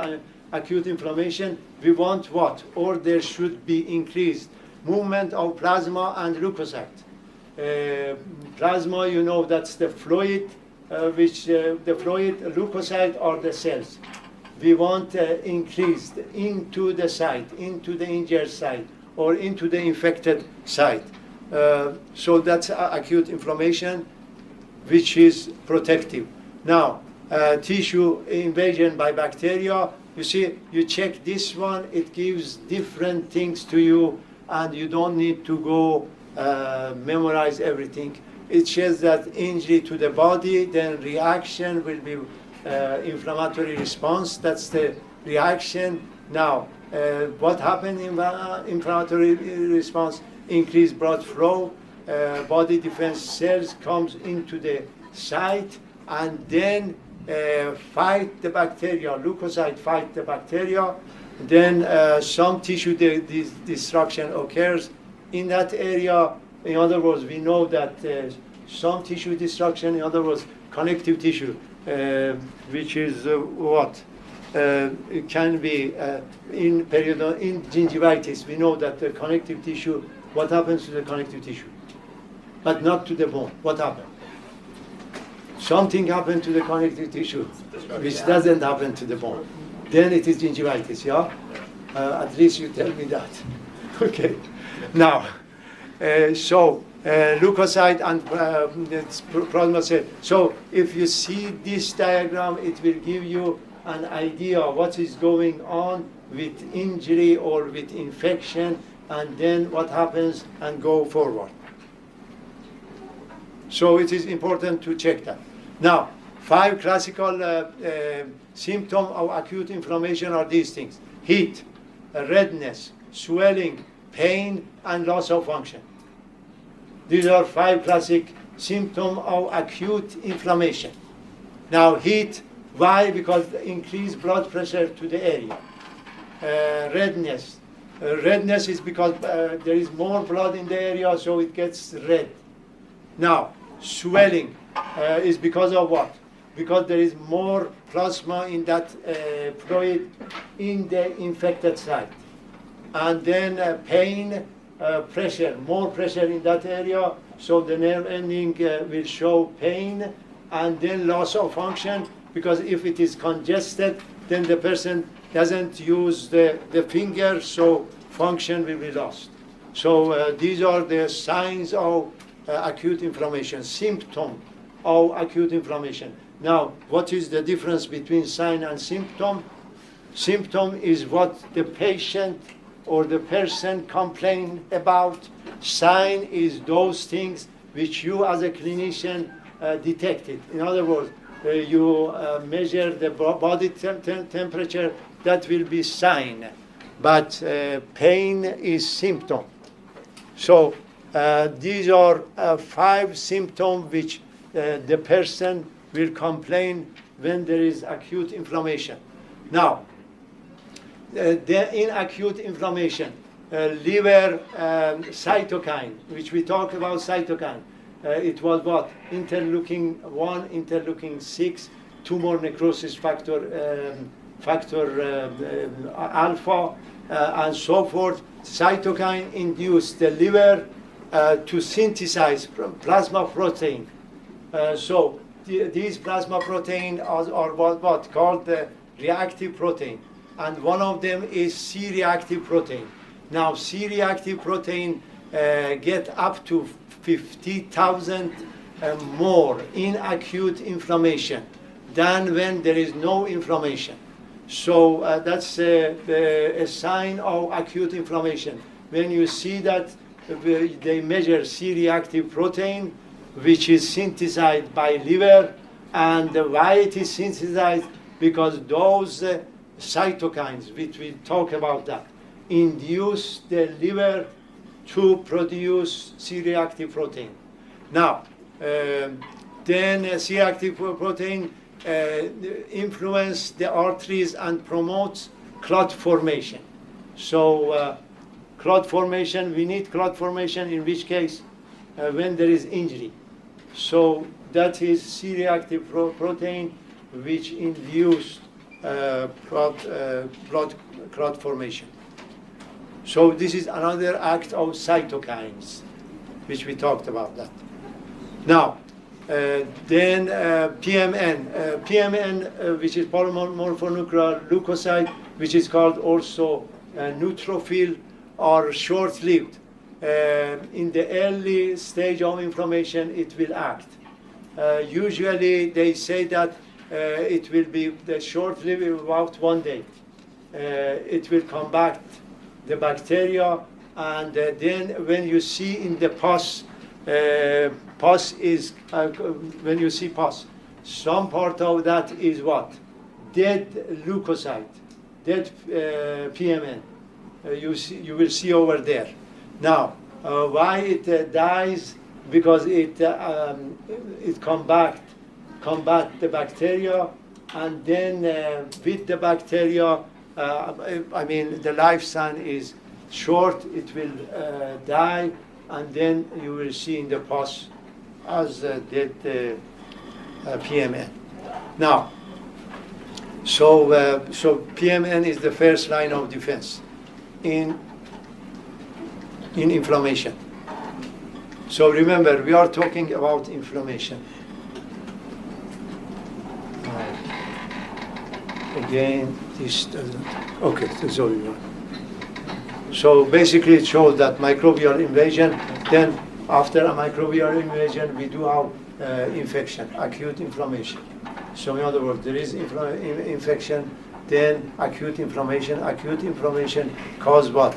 acute inflammation, we want what? Or there should be increased movement of plasma and leukocyte. Plasma, you know, that's the fluid, leukocyte are the cells. We want increased into the site, into the injured site, or into the infected site. So that's acute inflammation, which is protective. Now, tissue invasion by bacteria, you see, you check this one, it gives different things to you, and you don't need to go memorize everything. It says that injury to the body, then reaction will be inflammatory response, that's the reaction. Now, what happened in inflammatory response? Increased blood flow, body defense cells comes into the site and then fight the bacteria, leukocyte fight the bacteria, then some tissue destruction occurs in that area. In other words, we know that some tissue destruction, in other words, connective tissue, which is what? It can be in gingivitis, we know that the connective tissue, what happens to the connective tissue? But not to the bone. What happened? Something happened to the connective tissue, which doesn't happen to the bone. Then it is gingivitis, yeah? At least you tell me that. Okay. Now, leukocyte and plasma cell. So if you see this diagram, it will give you an idea of what is going on with injury or with infection, and then what happens and go forward. So it is important to check that. Now, 5 classical symptoms of acute inflammation are these things: heat, redness, swelling, pain, and loss of function. These are 5 classic symptoms of acute inflammation. Now, heat, why? Because increased blood pressure to the area. Redness. Redness is because there is more blood in the area, so it gets red. Now, swelling is because of what? Because there is more plasma in that fluid in the infected site. And then pain, pressure, more pressure in that area, so the nerve ending will show pain, and then loss of function, because if it is congested, then the person doesn't use the finger, so function will be lost. So these are the signs of acute inflammation, symptom of acute inflammation. Now, what is the difference between sign and symptom? Symptom is what the patient or the person complain about. Sign is those things which you as a clinician detected. In other words, you measure the body temperature, that will be sign, but pain is symptom. So these are 5 symptoms which the person will complain when there is acute inflammation. Now, in acute inflammation, liver cytokine, which we talk about cytokine, it was what? Interleukin-1, interleukin-6, tumor necrosis factor, alpha, and so forth. Cytokine induced the liver to synthesize plasma protein. So these plasma protein are what called the reactive protein, and one of them is C-reactive protein. Now C-reactive protein get up to 50,000 more in acute inflammation than when there is no inflammation. So that's a sign of acute inflammation. When you see that they measure C-reactive protein, which is synthesized by liver, and why it is synthesized? Because those cytokines, which we talk about that, induce the liver to produce C-reactive protein. Now, then C-reactive protein influence the arteries and promotes clot formation. So clot formation, we need clot formation in which case? When there is injury. So that is C-reactive protein which induced clot formation. So this is another act of cytokines, which we talked about that. Now, then PMN, which is polymorphonuclear leukocyte, which is called also neutrophil, are short-lived. In the early stage of inflammation, it will act. Usually, they say that it will be the short-lived about 1 day. It will combat the bacteria, and then when you see in the pus, when you see pus, some part of that is what? Dead leukocyte, dead PMN. You will see over there. Now, why it dies? Because it combat the bacteria, and then with the bacteria, I mean the lifespan is short. It will die, and then you will see in the pus as dead PMN. Now, so PMN is the first line of defense in inflammation. So remember, we are talking about inflammation. Again, this doesn't. Okay, that's all you want. So basically, it shows that microbial invasion. Then, after a microbial invasion, we do have infection, acute inflammation. So in other words, there is infection, then acute inflammation. Acute inflammation cause what?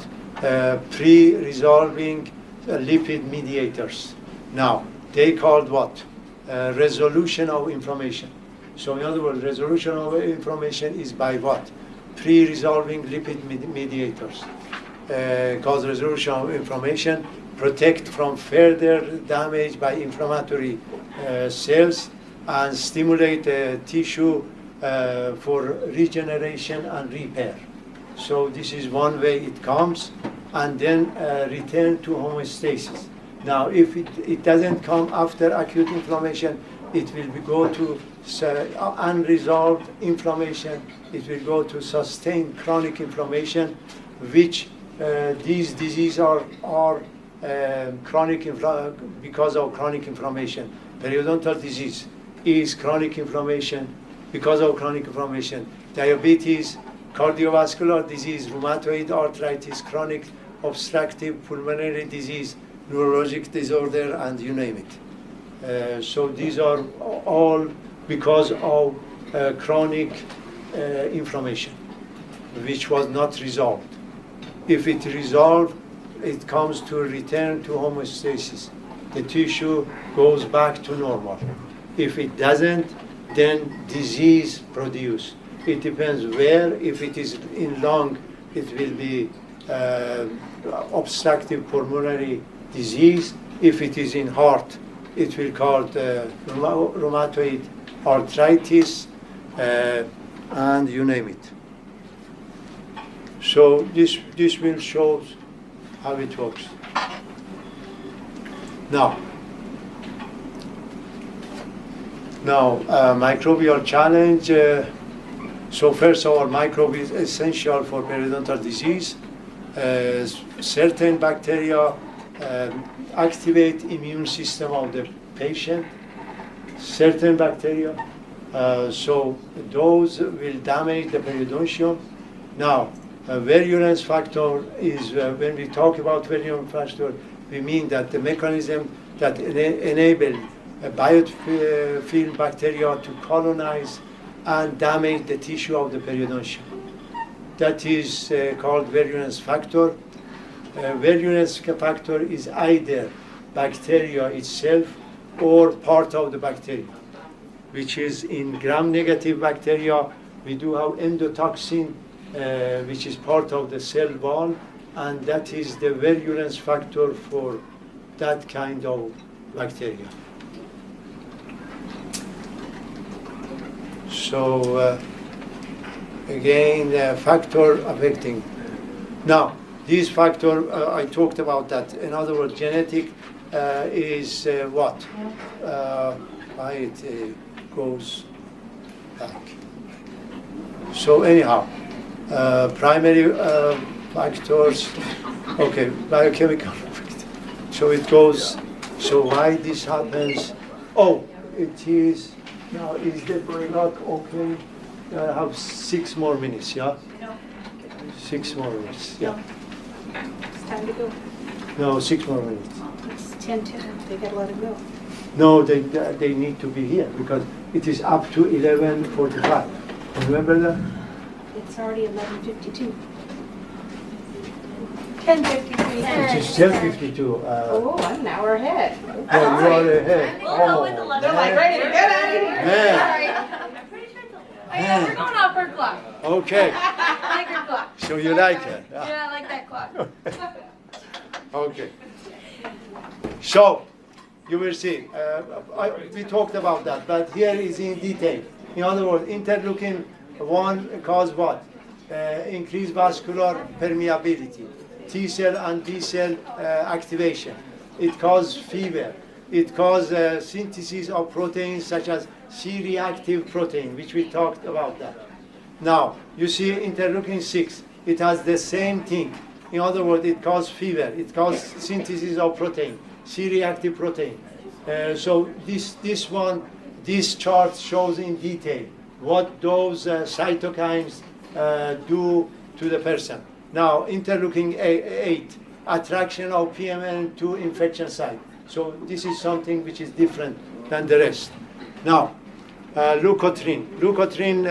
Pre-resolving lipid mediators. Now, they called what? Resolution of inflammation. So in other words, resolution of inflammation is by what? Pre-resolving lipid mediators. Cause resolution of inflammation, protect from further damage by inflammatory cells, and stimulate tissue for regeneration and repair. So this is one way it comes, and then return to homeostasis. Now, if it doesn't come after acute inflammation, it will go to unresolved inflammation. It will go to sustained chronic inflammation, which these diseases are chronic because of chronic inflammation. Periodontal disease is chronic inflammation because of chronic inflammation. Diabetes, cardiovascular disease, rheumatoid arthritis, chronic obstructive pulmonary disease, neurologic disorder, and you name it. So these are all because of chronic inflammation, which was not resolved. If it resolved, it comes to return to homeostasis. The tissue goes back to normal. If it doesn't, then disease produce. It depends where. If it is in lung, it will be obstructive pulmonary disease. If it is in heart, it will called rheumatoid arthritis, and you name it. So this will show how it works. Now, microbial challenge. So first of all, microbe is essential for periodontal disease. Certain bacteria activate immune system of the patient. Certain bacteria, so those will damage the periodontium. Now, virulence factor is, when we talk about virulence factor, we mean that the mechanism that enable biofilm bacteria to colonize and damage the tissue of the periodontium. That is called virulence factor. Virulence factor is either bacteria itself or part of the bacteria, which is in gram-negative bacteria. We do have endotoxin, which is part of the cell wall, and that is the virulence factor for that kind of bacteria. So again, factor affecting. Now, this factor, I talked about that. In other words, genetic is what? Why it goes back. So anyhow, primary factors, okay, biochemical factor. So it goes, so why this happens? Oh, it is, now is the block open? I have 6 more minutes, yeah? 6 more minutes, yeah. It's time to go. No, 6 more minutes. It's 10 to, they gotta let it go. No, they need to be here because it is up to 11:45. Remember that? It's already 11:52. 10:53. It is 10:52. Oh, I'm an hour ahead. Oh, you are ahead. Oh, They're like ready to get out of here. man. Oh yeah, we're going off her clock. Okay, I like her clock. so you like it? Yeah, I like that clock. Okay. So, you will see. We talked about that, but here is in detail. In other words, interleukin 1 cause what? Increased vascular permeability, T cell and B cell activation. It causes fever. It causes synthesis of proteins such as C-reactive protein, which we talked about that. Now, you see interleukin 6. It has the same thing. In other words, it causes fever. It causes synthesis of protein, C-reactive protein. So this chart shows in detail what those cytokines do to the person. Now, interleukin 8, attraction of PMN2 infection site. So this is something which is different than the rest. Now, leukotriene. Leukotriene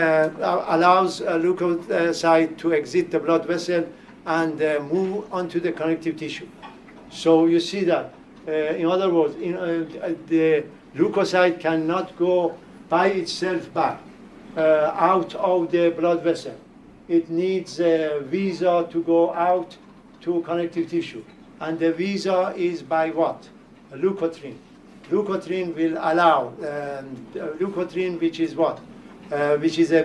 allows leukocyte to exit the blood vessel and move onto the connective tissue. So you see that. In other words, the leukocyte cannot go by itself back out of the blood vessel. It needs a visa to go out to connective tissue. And the visa is by what? Leukotriene. Leukotriene will allow, leukotriene, which is what? Which is a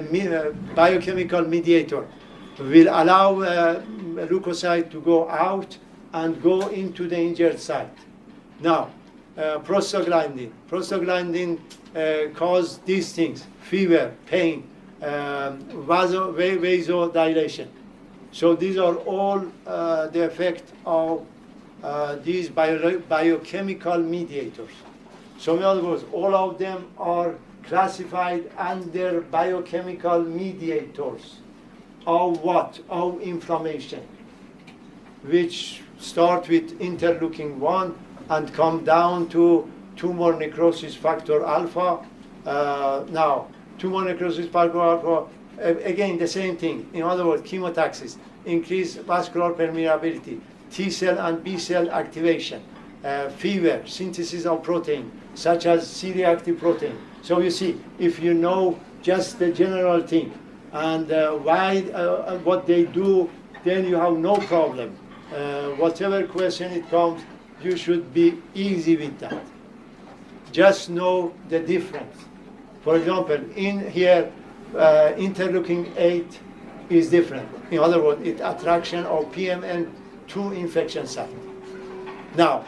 biochemical mediator, will allow leukocyte to go out and go into the injured site. Now, prostaglandin. Prostaglandin causes these things: fever, pain, vasodilation. So these are all the effect of these biochemical mediators. So in other words, all of them are classified under biochemical mediators of what? Of inflammation, which start with interleukin 1 and come down to tumor necrosis factor alpha. Now, tumor necrosis factor alpha, again the same thing. In other words, chemotaxis, increased vascular permeability, T cell and B cell activation, fever, synthesis of protein, such as C-reactive protein. So you see, if you know just the general thing, and what they do, then you have no problem. Whatever question it comes, you should be easy with that. Just know the difference. For example, in here, interleukin 8 is different. In other words, it's attraction of PMN2 infection site. Now,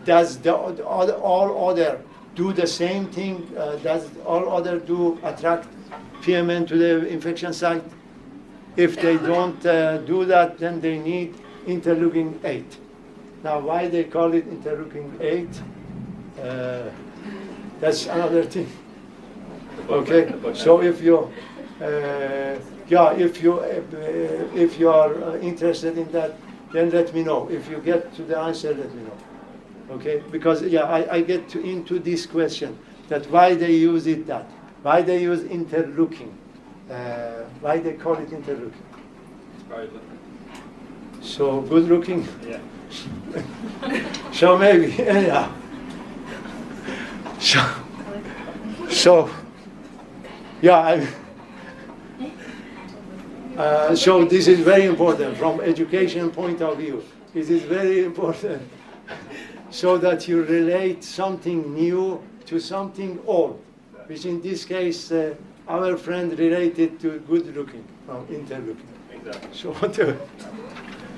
does all other do the same thing? Does all other do attract PMN to the infection site? If they don't do that, then they need interleukin 8. Now, why they call it interleukin 8? That's another thing. Okay, so if you, if you are interested in that, then let me know. If you get to the answer, let me know. Okay, because I get into this question that why they use it that, why they use interleukin, why they call it interleukin. So good looking. Yeah. So maybe anyhow. So yeah. So this is very important from education point of view. It is very important so that you relate something new to something old, which in this case our friend related to good looking from interleukin. Exactly. So whatever.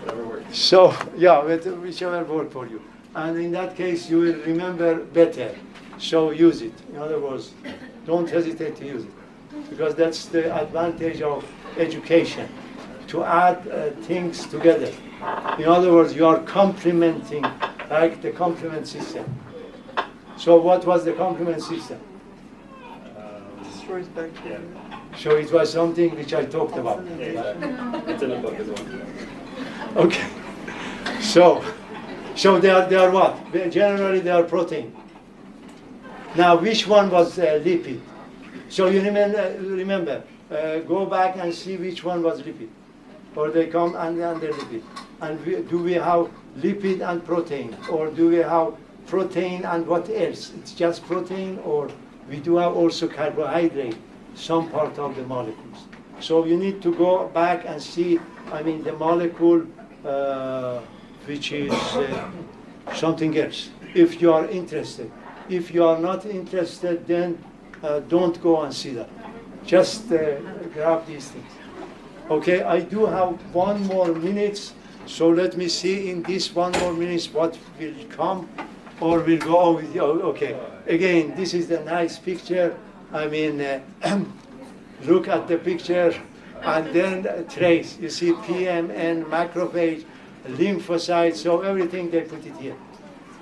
Whatever works. So yeah, whichever works for you. And in that case, you will remember better. So use it. In other words, don't hesitate to use it, because that's the advantage of education, to add things together. In other words, you are complementing, like the complement system. So what was the complement system? Destroys bacteria. So it was something which I talked about. Yeah, exactly. It's in the book as well. Okay. So they are what? Generally they are protein. Now which one was lipid? So you remember, go back and see which one was lipid. Or they come under lipid. And do we have lipid and protein? Or do we have protein and what else? It's just protein, or we do have also carbohydrate, some part of the molecules. So you need to go back and see, the molecule which is something else, if you are interested. If you are not interested, then don't go and see that. Just grab these things. Okay, I do have 1 more minute, so let me see in this 1 more minute what will come or will go with you. Okay, again, this is the nice picture. Look at the picture and then trace. You see PMN, macrophage, lymphocytes, so everything they put it here.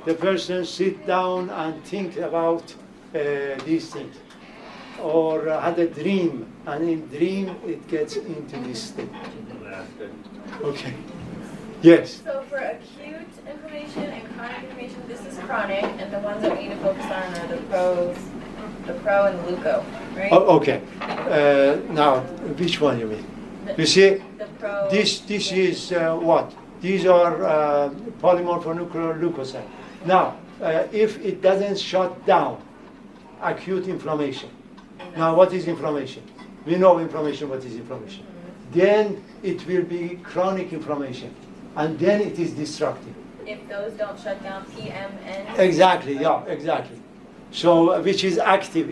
The person sit down and think about these things, or had a dream, and in dream it gets into this thing. Okay. Yes. So for acute inflammation and chronic inflammation, this is chronic, and the ones that we need to focus on are the pro and the leuco, right? Oh, okay. Now, which one you mean? You see, The pro. this is what? These are polymorphonuclear leukocytes. Now, if it doesn't shut down acute inflammation, now what is inflammation? We know inflammation, what is inflammation. Then it will be chronic inflammation, and then it is destructive. If those don't shut down PMN. Exactly, yeah, exactly. So, which is active,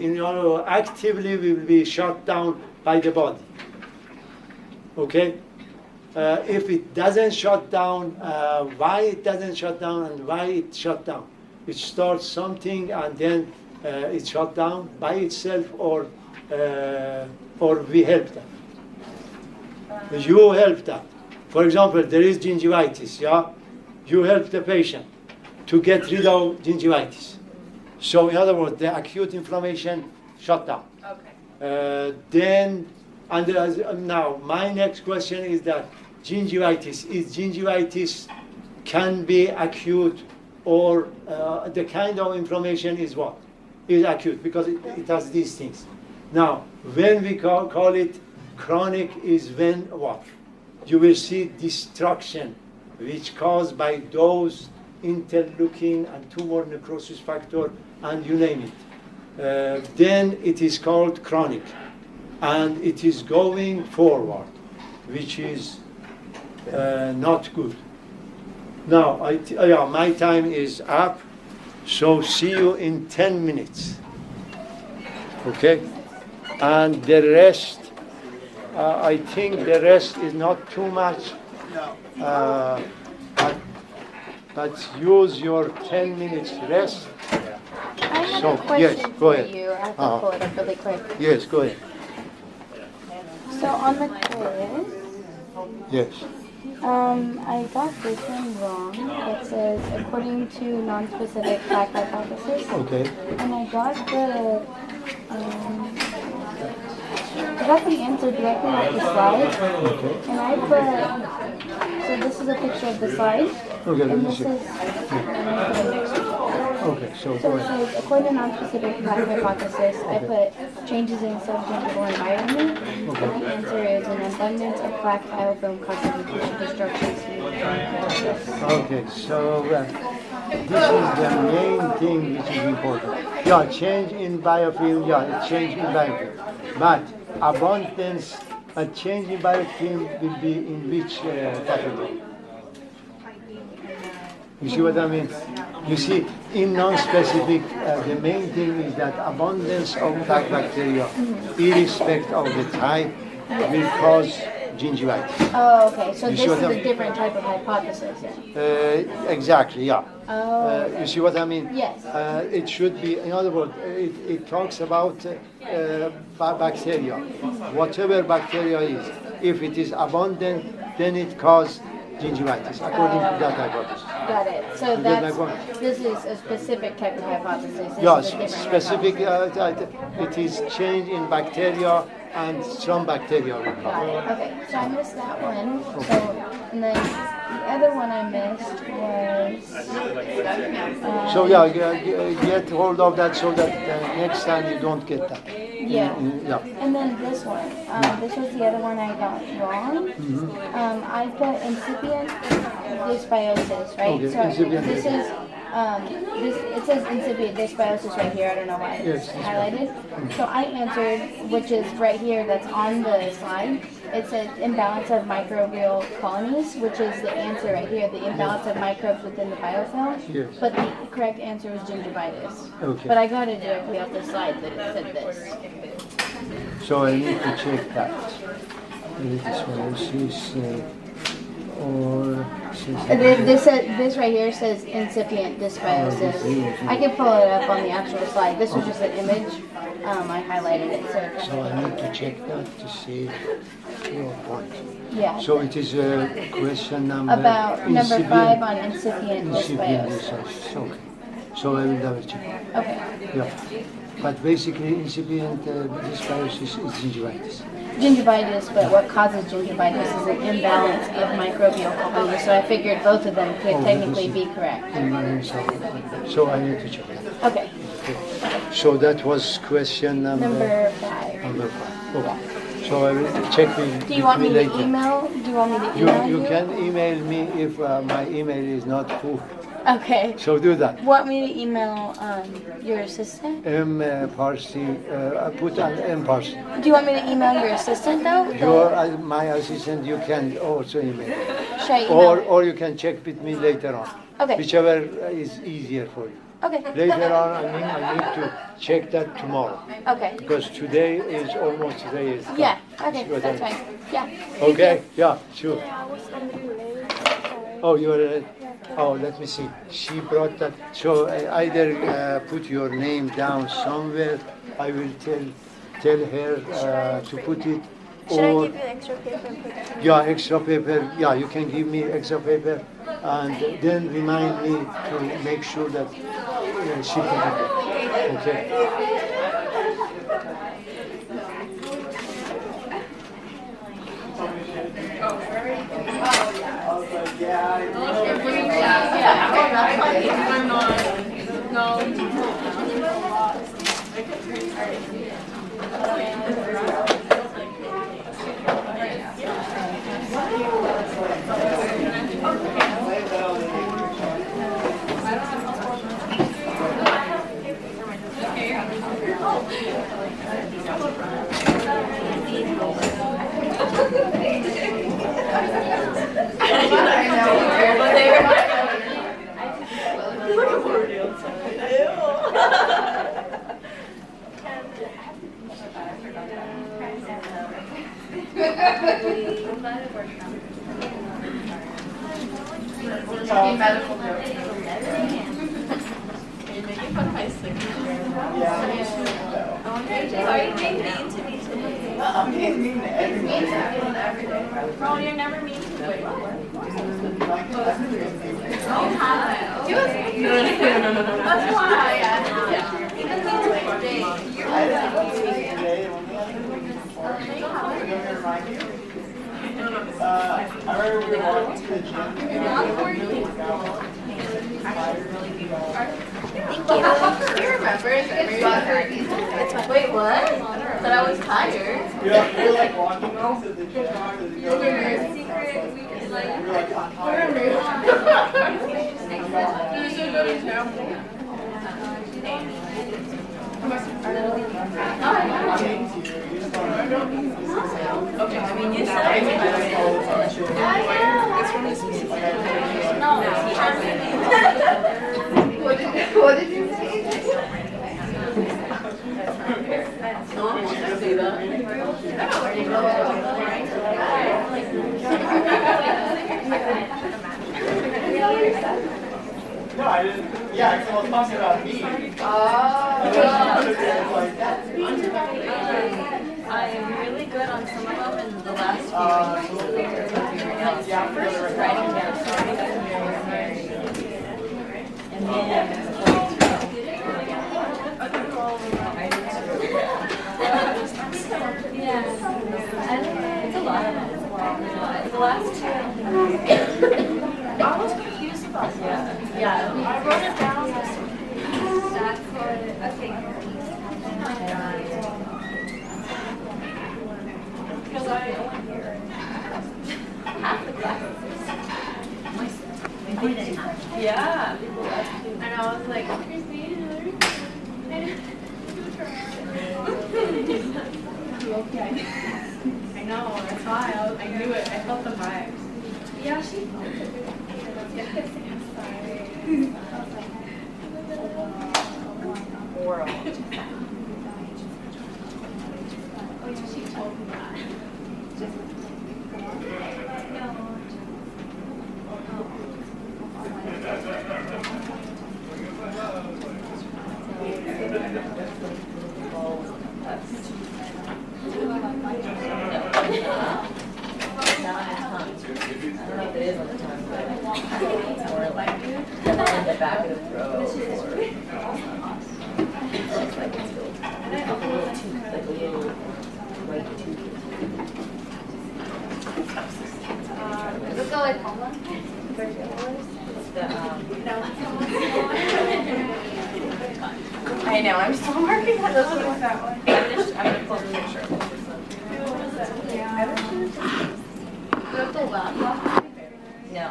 actively will be shut down by the body. Okay? If it doesn't shut down, why it doesn't shut down and why it shut down? It starts something and then it shut down by itself, or we help them. You help them. For example, there is gingivitis, yeah? You help the patient to get rid of gingivitis. So in other words, the acute inflammation shut down. Okay. Now my next question is that gingivitis can be acute, or the kind of inflammation is what? Is acute, because it has these things. Now, when we call it chronic is when what? You will see destruction, which caused by those interleukin and tumor necrosis factor, and you name it. Then it is called chronic. and it is going forward, which is not good. Now, my time is up, so see you in 10 minutes. Okay? And the rest, I think the rest is not too much. But use your 10 minutes rest. I have So, a question yes, go for ahead. you. I have to Uh-huh. pull it up really quick. Yes, go ahead. So on the quiz, Yes. I got this one wrong. It says according to non-specific fact hypothesis, Okay. and I got the answer directly off the slide, and I put. So this is a picture of the slide, Okay, let and me this see. is. Okay, so So go it ahead. says, according to non-specific fact hypothesis, I put changes in subjective environment, and the answer is an abundance of plaque biofilm causing tissue destruction. Okay, so this is the main thing which is important. Yeah, change in biofilm, yeah, change in biofilm. But abundance, a change in biofilm will be in which category? You see what I mean? You see, in non-specific, the main thing is that abundance of plaque bacteria, irrespective of the type, will cause gingivitis. Oh, okay. So You this see is what I a mean? different type of hypothesis. Yeah. Exactly, yeah. Oh, You see what I mean? Yes. It should be, in other words, it talks about bacteria. Whatever bacteria is, if it is abundant, then it causes gingivitis, according to that hypothesis. got it. So You get my that's point? this is a specific type of hypothesis. This Yes, is a different specific, hypothesis. it is change in bacteria and some bacteria will Got come. it. Okay. So I missed that one. So and then the other one I missed was. So yeah, get hold of that so that next time you don't get that. Yeah. Yeah. And then this one. This was the other one I got wrong. I put incipient dysbiosis, right? Okay, So incipient this is it says incipient dysbiosis right here. I don't know why it's Yes, that's highlighted. So I answered, which is right here. That's on the slide. It says imbalance of microbial colonies, which is the answer right here. The imbalance of microbes within the biofilm. Yes. But the correct answer was gingivitis. Okay. But I got it directly off the slide that it said this. So I need to check that. Dysbiosis or This right here says incipient dysbiosis. I can pull it up on the actual slide. This was just an image. I highlighted it. so I need to check that to see your point. Yeah. So it is question number About number 5 on incipient incipient dysbiosis. dysbiosis. Okay. So I will double check. Okay. Yeah. But basically incipient dysbiosis is gingivitis. Gingivitis, but what causes gingivitis is an imbalance of microbial colonies. So I figured both of them could technically be correct. So I need to check that. Okay. So that was question Number 5. number 5. Okay. So I will check with Do you want me to later. email? Do you want me to email You can email me if my email is not full. Okay. So do that. Want me to email your assistant? M Parsi, I put an M Parsi. Do you want me to email your assistant though? Your my assistant, you can also email, Should I email? or you can check with me later on. Okay. Whichever is easier for you. Okay. Later on, I need to check that tomorrow Okay. because today is almost today is. gone. Yeah. Okay. See what That's I mean? fine. Yeah. Thank Okay. you. Yeah. Sure. Oh, you're. Oh, let me see. She brought that. So either put your name down somewhere. I will tell her to put it. Should I or give you extra paper and put it? yeah, extra paper. Yeah, you can give me extra paper, and then remind me to make sure that she put it. Okay. Are you being mean to me today? I'm being mean to everyone. Ron, you're never mean to me. That's why. Even mean to me today. I didn't want to today. I remember we were walking to the gym. He remembers everything. Wait, what? That I was tired. Yeah, we were like walking to the gym. We were like on fire. You're so good at example. Okay, I mean, you said What did you say? No, I didn't. Yeah, because I was talking about me. I am really good on some of them in the last few weeks. Like, first writing down stories and then it's a lot of them. The last two. I was confused about that. Yeah. I wrote it down. That's what. Okay. Because I only hear half the classes. Yeah. And I was like, okay. I know, that's why I knew it. I felt the vibes. Yeah, she felt it. World. Oh, yeah, she told me that. Does it go like Paula? I know, I'm still working on this one with that one. I'm gonna post a picture of this one. Does the laptop? No.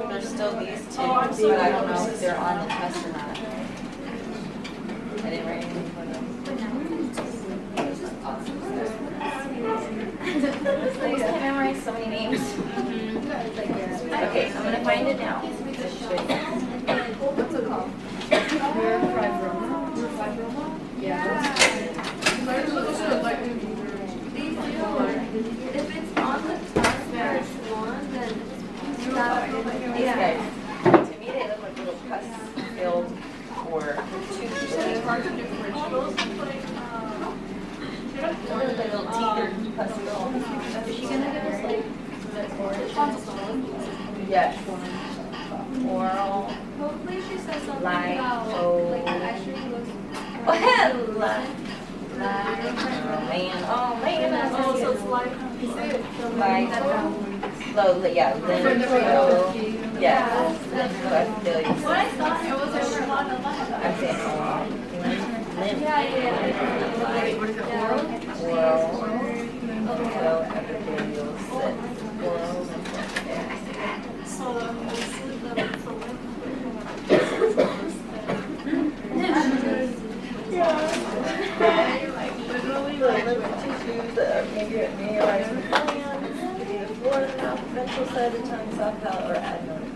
There's still these two, but I don't know if they're on the test or not. I didn't write anything for them. I just can't memorize so many names. Okay, I'm gonna find it now. What's it called? Yeah. If it's on the first one, then These guys, to me they look like little pus-filled or tubes. They look like little teeth or pus-filled. is she gonna give us like Yes. Oral. hopefully she says something Like, about oh. like actually looks Man, oh man, oh, so it's like like, slowly, yeah, lymph, yeah, lymph, what I thought it was a I'm saying lymph, yeah. oral, so epithelial cyst, oral, Literally like maybe it may arise from glands, it could be the floor of the mouth, ventral side of the tongue, soft palate, or adenoids.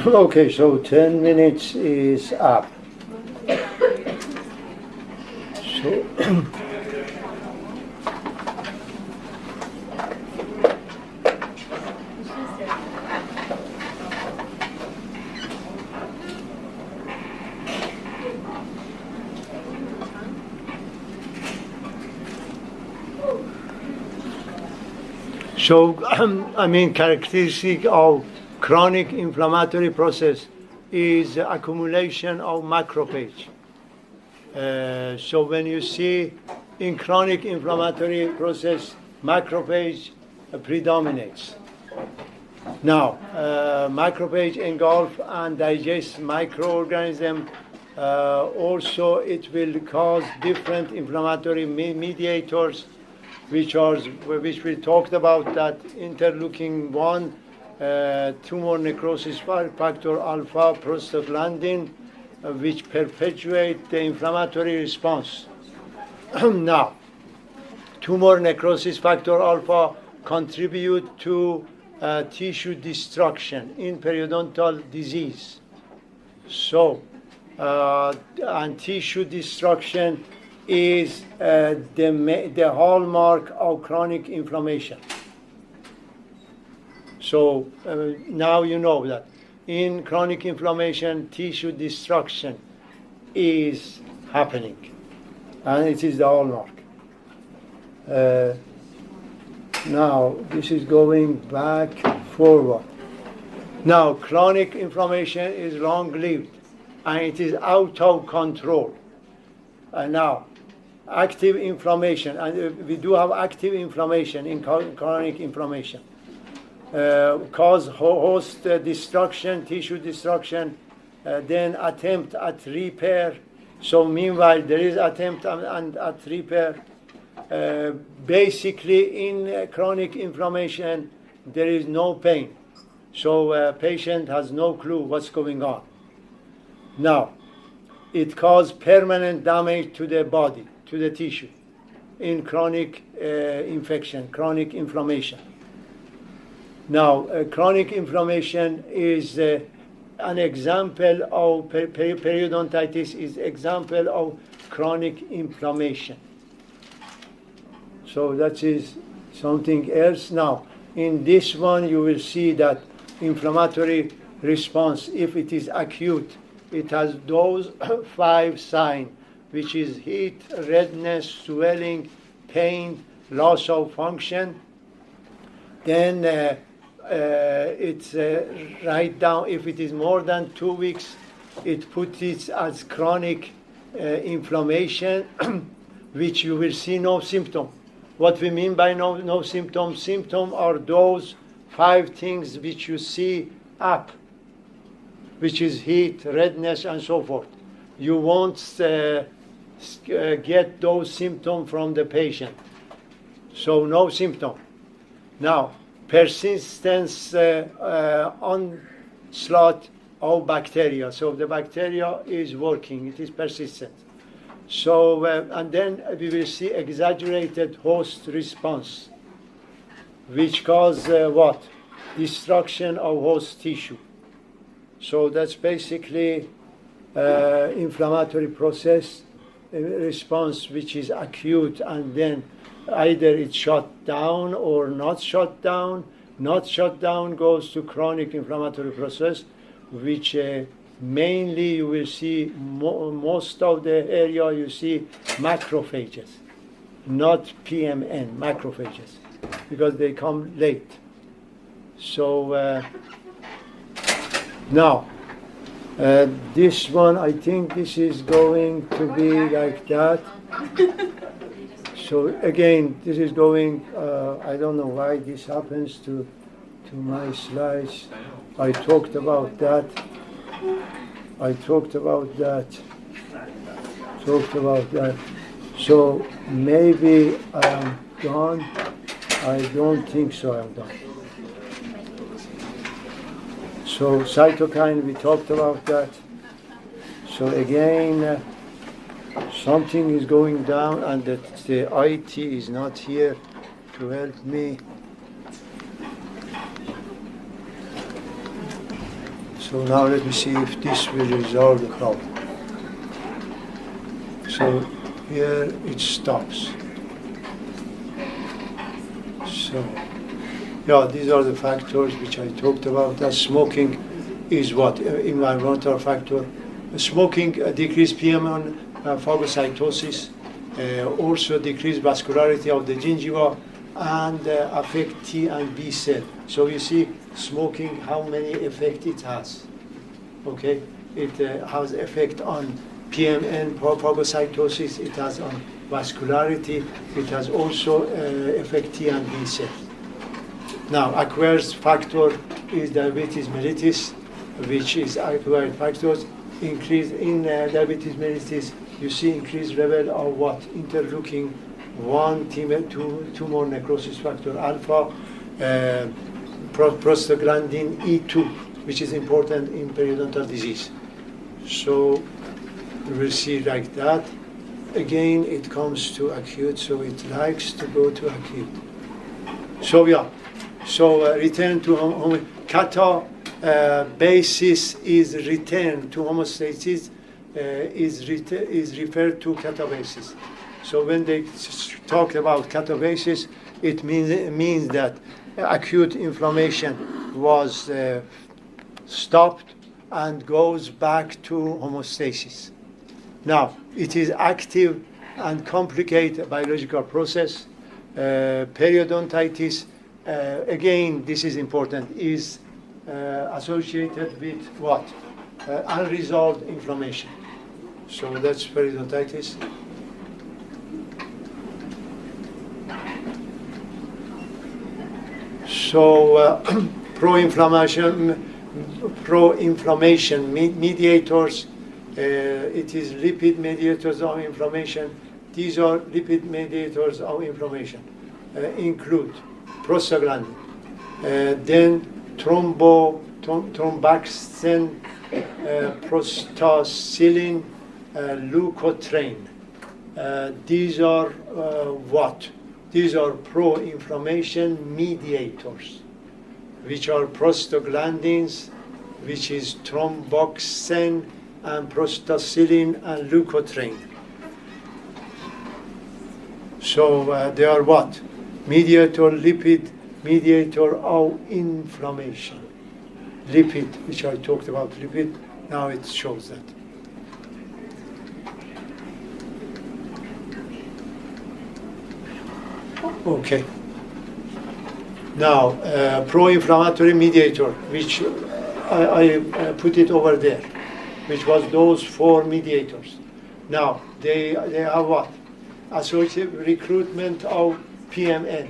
Okay, so 10 minutes is up. So, I mean, characteristic of chronic inflammatory process is accumulation of macrophage. So when you see in chronic inflammatory process, macrophage predominates. Now, macrophage engulf and digest microorganism. Also, it will cause different inflammatory mediators, which we talked about, that interleukin-1, tumor necrosis factor alpha, prostaglandin, which perpetuate the inflammatory response. Now, tumor necrosis factor alpha contribute to tissue destruction in periodontal disease. So, and tissue destruction is the hallmark of chronic inflammation. So now you know that in chronic inflammation, tissue destruction is happening, and it is the hallmark. Now this is going back forward. Now chronic inflammation is long-lived, and it is out of control. Now, active inflammation, and we do have active inflammation in chronic inflammation. Cause host destruction, tissue destruction, then attempt at repair. So meanwhile, there is attempt at repair. Basically, in chronic inflammation, there is no pain. So patient has no clue what's going on. Now, it causes permanent damage to the body, to the tissue, in chronic infection, chronic inflammation. Now, chronic inflammation is an example of periodontitis, is example of chronic inflammation. So that is something else. Now, in this one, you will see that inflammatory response, if it is acute, it has those 5 signs, which is heat, redness, swelling, pain, loss of function. Then it's write down, if it is more than 2 weeks, it puts it as chronic inflammation, which you will see no symptom. What we mean by no symptom? Symptom are those 5 things which you see up, which is heat, redness, and so forth. You won't get those symptoms from the patient. So no symptom. Now, persistence onslaught of bacteria. So the bacteria is working, it is persistent. So, and then we will see exaggerated host response, which cause what? Destruction of host tissue. So that's basically inflammatory process response, which is acute, and then either it's shut down or not shut down. Not shut down goes to chronic inflammatory process, which mainly you will see most of the area you see macrophages, not PMN, macrophages, because they come late. So now, this one, I think this is going to be like that. So again, this is going, I don't know why this happens to my slides. I talked about that. So maybe I am done. I don't think so I'm done. So cytokine, we talked about that. So again, something is going down and that the IT is not here to help me. So now let me see if this will resolve the problem. So here it stops. So, yeah, these are the factors which I talked about. That smoking is what? Environmental factor. Smoking decrease PM on phagocytosis, also decrease vascularity of the gingiva, and affect T and B cell. So you see, smoking, how many effect it has. Okay, it has effect on PMN, phagocytosis. It has on vascularity. It has also effect T and B cell. Now, acquired factor is diabetes mellitus, which is acquired factors. Increase in diabetes mellitus, you see increased level of what? Interleukin 1, tumor necrosis factor alpha, prostaglandin E2, which is important in periodontal disease. So you will see like that. Again, it comes to acute, so it likes to go to acute. So yeah, so return to catabasis is return to homeostasis, is referred to catabasis. So when they talk about catabasis, it means that acute inflammation was stopped and goes back to homeostasis. Now, it is active and complicated biological process. Periodontitis, again, this is important, is associated with what? Unresolved inflammation. So that's periodontitis. So pro-inflammation mediators, it is lipid mediators of inflammation. These are lipid mediators of inflammation, include prostaglandin, then thromboxane, prostacillin, leukotriene. These are what? These are pro-inflammation mediators, which are prostaglandins, which is thromboxane, and prostacillin and leukotriene. So they are what? Mediator, lipid, mediator of inflammation. Lipid, which I talked about, lipid, now it shows that. Okay. Now, pro-inflammatory mediator, which I put it over there, which was those 4 mediators. Now, they are what? Associated recruitment of PMN.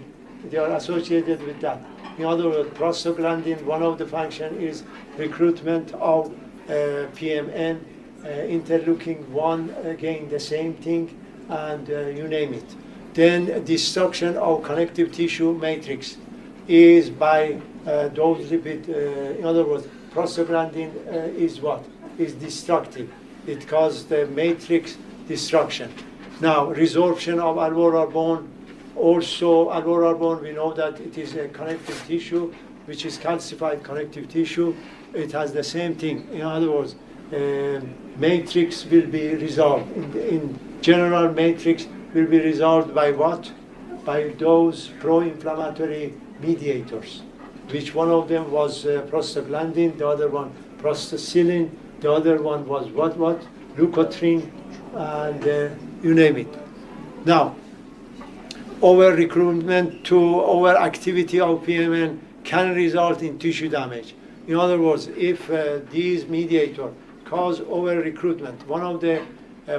They are associated with that. In other words, prostaglandin, one of the function is recruitment of PMN, interleukin 1, again, the same thing, and you name it. Then destruction of connective tissue matrix is by those lipid, in other words, prostaglandin is what? Is destructive. It causes the matrix destruction. Now, resorption of alveolar bone. Also, alveolar bone, we know that it is a connective tissue, which is calcified connective tissue. It has the same thing. In other words, matrix will be resolved. In general, matrix will be resolved by what? By those pro-inflammatory mediators, which one of them was prostaglandin, the other one prostacillin, the other one was what? Leukotriene, and you name it. Now, over-recruitment to over-activity of PMN can result in tissue damage. In other words, if these mediators cause over-recruitment, one of the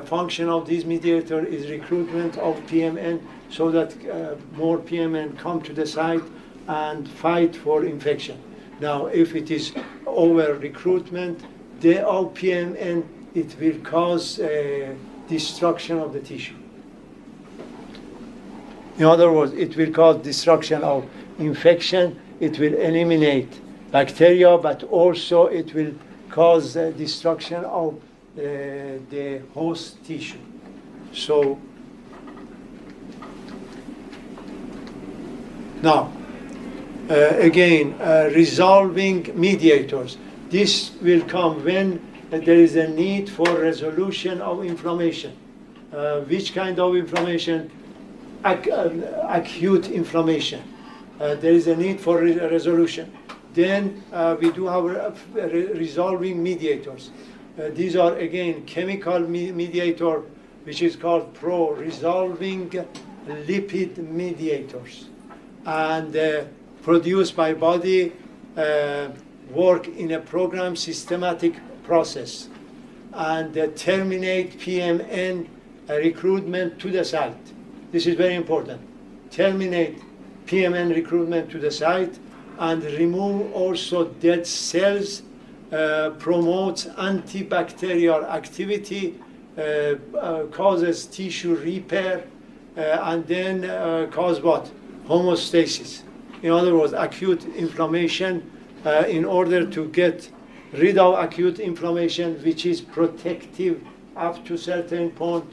function of this mediator is recruitment of PMN so that more PMN come to the site and fight for infection. Now, if it is over-recruitment, of PMN, it will cause destruction of the tissue. In other words, it will cause destruction of infection, it will eliminate bacteria, but also it will cause destruction of the host tissue. So now, again, resolving mediators. This will come when there is a need for resolution of inflammation. Which kind of inflammation? Acute inflammation. There is a need for resolution. Then we do have resolving mediators. These are again chemical mediator, which is called pro-resolving lipid mediators, and produced by body, work in a program systematic process, and terminate PMN recruitment to the site. This is very important. Terminate PMN recruitment to the site and remove also dead cells, promotes antibacterial activity, causes tissue repair, and then cause what? Homeostasis. In other words, acute inflammation. In order to get rid of acute inflammation, which is protective up to certain point,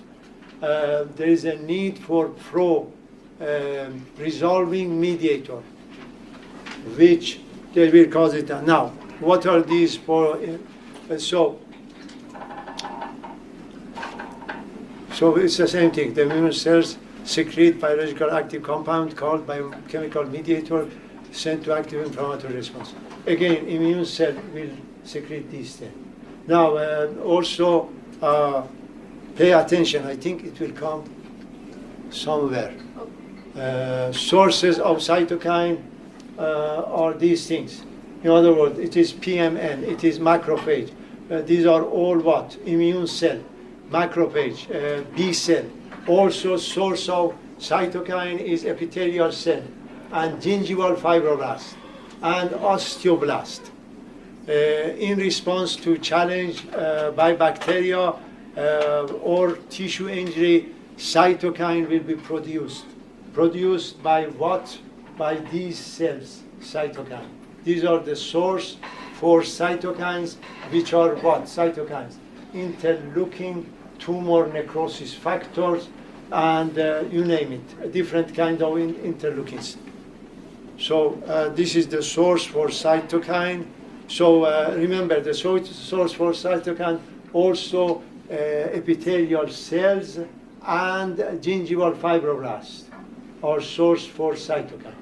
there is a need for resolving mediator, which they will cause it. Now, what are these for? So it's the same thing. The immune cells secrete biological active compound called biochemical mediator sent to active inflammatory response. Again, immune cell will secrete these things. Now, also pay attention. I think it will come somewhere. Sources of cytokine are these things. In other words, it is PMN, it is macrophage. These are all what? Immune cell, macrophage, B cell. Also, source of cytokine is epithelial cell and gingival fibroblast and osteoblast. In response to challenge by bacteria or tissue injury, cytokine will be produced. Produced by what? By these cells, cytokine. These are the source for cytokines, which are what? Cytokines. Interleukin, tumor necrosis factors, and you name it, different kind of interleukins. So this is the source for cytokine. So remember, the source for cytokine also epithelial cells and gingival fibroblasts are source for cytokines.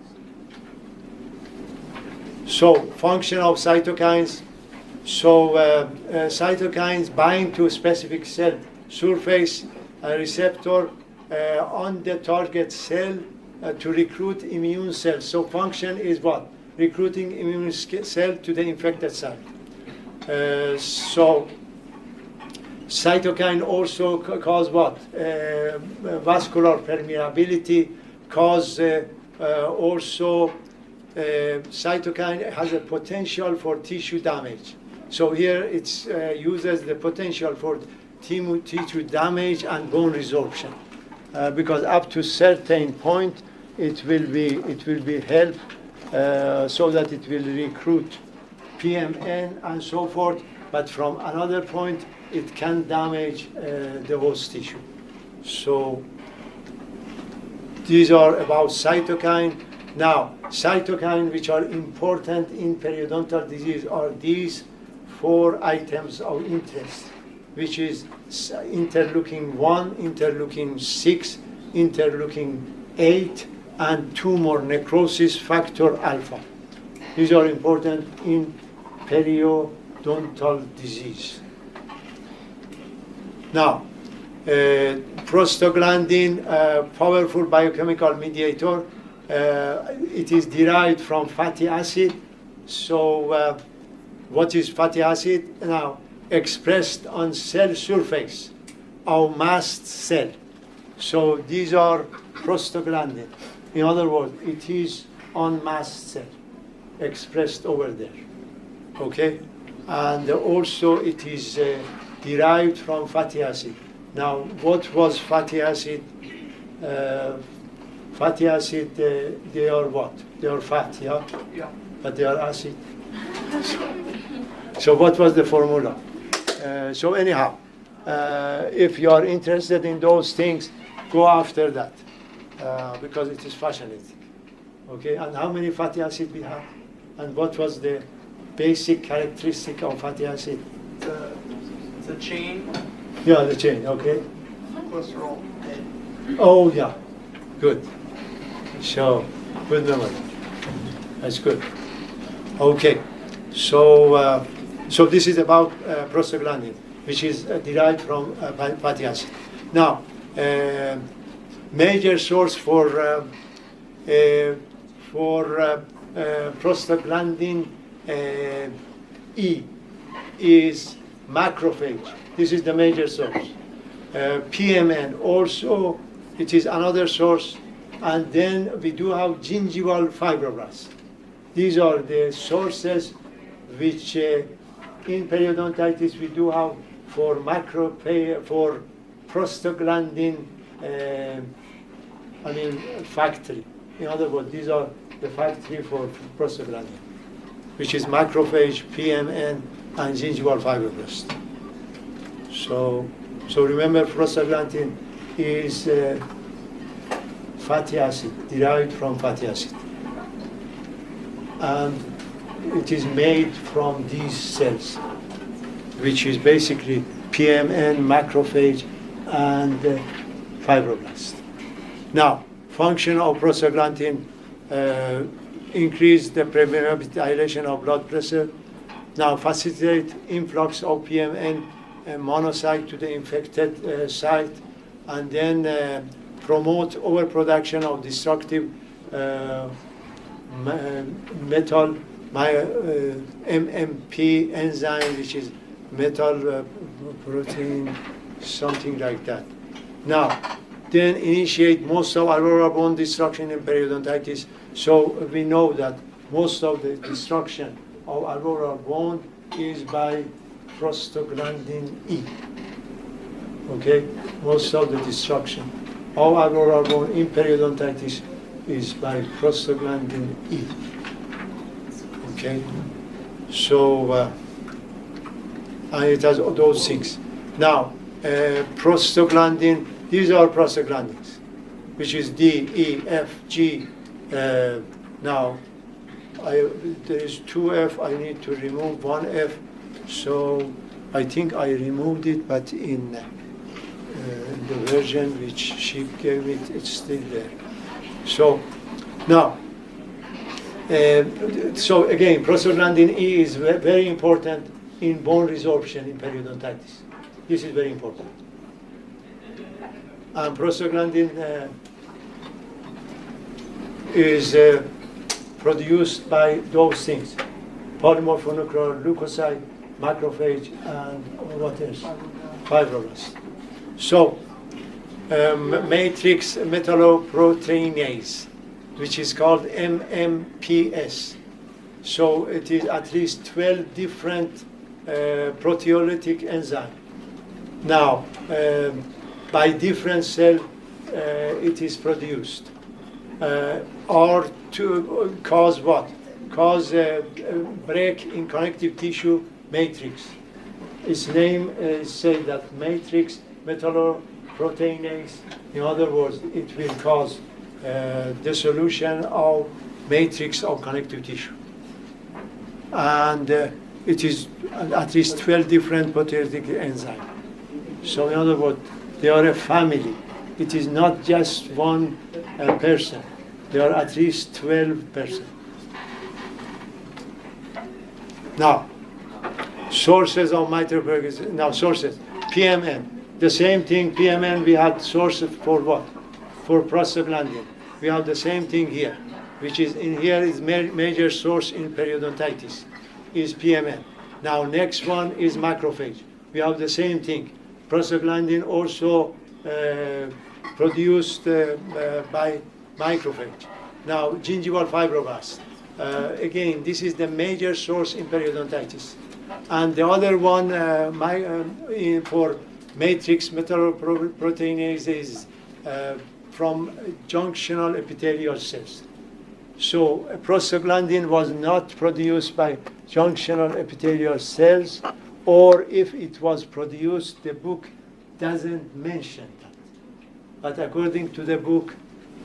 So function of cytokines. So cytokines bind to a specific cell surface, a receptor on the target cell to recruit immune cells. So function is what? Recruiting immune cell to the infected site. So cytokine also cause what? Vascular permeability, cause also cytokine has a potential for tissue damage. So here it uses the potential for tissue damage and bone resorption, because up to certain point it will be help so that it will recruit PMN and so forth. But from another point, it can damage the host tissue. So these are about cytokine. Now, cytokine which are important in periodontal disease are these 4 items of interest, which is interleukin 1, interleukin 6, interleukin 8, and tumor necrosis factor alpha. These are important in periodontal disease. Now, prostaglandin, powerful biochemical mediator. It is derived from fatty acid. So what is fatty acid? Now, expressed on cell surface of mast cell. So these are prostaglandin. In other words, it is on mast cell, expressed over there. Okay? And also it is derived from fatty acid. Now, what was fatty acid? Fatty acid, they are what? They are fat, yeah? Yeah. But they are acid. So what was the formula? So anyhow, if you are interested in those things, go after that because it is fascinating. Okay, and how many fatty acid we have, and what was the basic characteristic of fatty acid? The chain, Yeah, the chain. Okay. cholesterol. Oh yeah, good. So good memory. That's good. Okay, so so this is about prostaglandin, which is derived from fatty acid. Now, major source for prostaglandin E is macrophage. This is the major source. PMN also, it is another source. And then we do have gingival fibroblasts. These are the sources which in periodontitis we do have for for prostaglandin factory. In other words, these are the factory for prostaglandin, which is macrophage, PMN, and gingival fibroblast. So remember, prostaglandin is fatty acid, derived from fatty acid. And it is made from these cells, which is basically PMN, macrophage, and fibroblast. Now, function of prostaglandin increase the dilation of blood pressure. Now, facilitate influx of PMN monocyte to the infected site, and then promote overproduction of destructive metal, MMP enzyme, which is metal protein, something like that. Now, then initiate most of alveolar bone destruction in periodontitis. So we know that most of the destruction of alveolar bone is by prostaglandin E. Okay, most of the destruction of alveolar bone in periodontitis is by prostaglandin E. Okay, so and it has those things. Now, prostaglandin, these are prostaglandins, which is D, E, F, G. Now, there is 2 F, I need to remove 1 F, so I think I removed it, but in the version which she gave me, it's still there. So now, so again, prostaglandin E is very important in bone resorption in periodontitis. This is very important. And prostaglandin is produced by those things: polymorphonuclear leukocyte, macrophage, and what else? Fibroblast. So, matrix metalloproteinase, which is called MMPS. So it is at least 12 different proteolytic enzymes. Now, by different cell, it is produced. Or to cause what? Cause a break in connective tissue matrix. Its name says that matrix metalloproteinase. In other words, it will cause dissolution of matrix of connective tissue. And it is at least 12 different proteolytic enzymes. So in other words, they are a family. It is not just one person. There are at least 12 persons. Now, sources of mitochondria. Now, sources. PMN. The same thing, PMN, we had sources for what? For prostaglandin. We have the same thing here, which is in here is major source in periodontitis, is PMN. Now, next one is macrophage. We have the same thing. Prostaglandin also produced by macrophage. Now, gingival fibroblast. Again, this is the major source in periodontitis. And the other one for matrix metalloproteinase is from junctional epithelial cells. So prostaglandin was not produced by junctional epithelial cells, or if it was produced, the book doesn't mention that. But according to the book,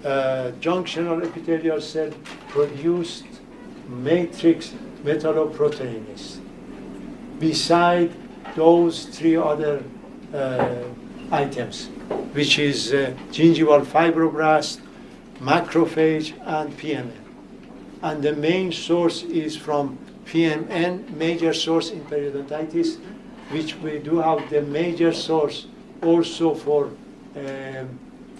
junctional epithelial cell produced matrix metalloproteinase. Beside those three other items, which is gingival fibroblast, macrophage, and PMN. And the main source is from PMN, major source in periodontitis, which we do have the major source also for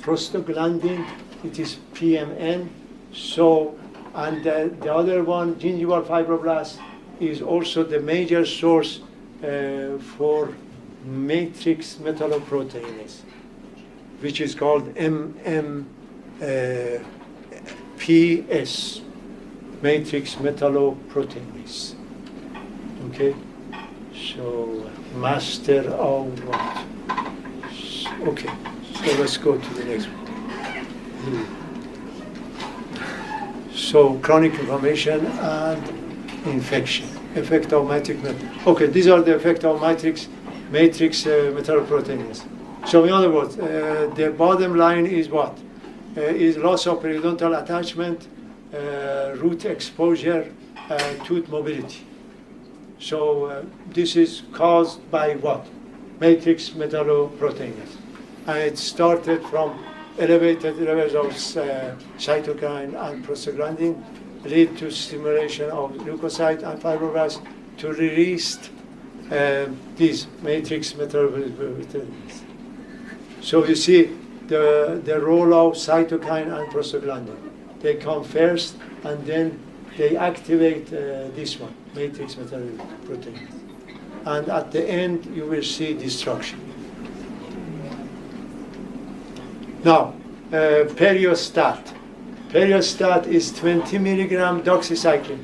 prostaglandin. It is PMN. So, and the other one, gingival fibroblast, is also the major source for matrix metalloproteinase, which is called MMPS, matrix metalloproteinase. Okay, so master of what? Okay, so let's go to the next one. So chronic inflammation and infection. Effect of matrix. Okay, these are the effect of matrix metalloproteinase. So in other words, the bottom line is what? Is loss of periodontal attachment, root exposure, tooth mobility. So this is caused by what? Matrix metalloproteinase. And it started from elevated levels of cytokine and prostaglandin, lead to stimulation of leukocyte and fibroblasts to release these matrix metalloproteinase. So you see the role of cytokine and prostaglandin. They come first and then they activate this one, matrix metalloproteinase. And at the end you will see destruction. Now, Periostat. Periostat is 20 milligram doxycycline.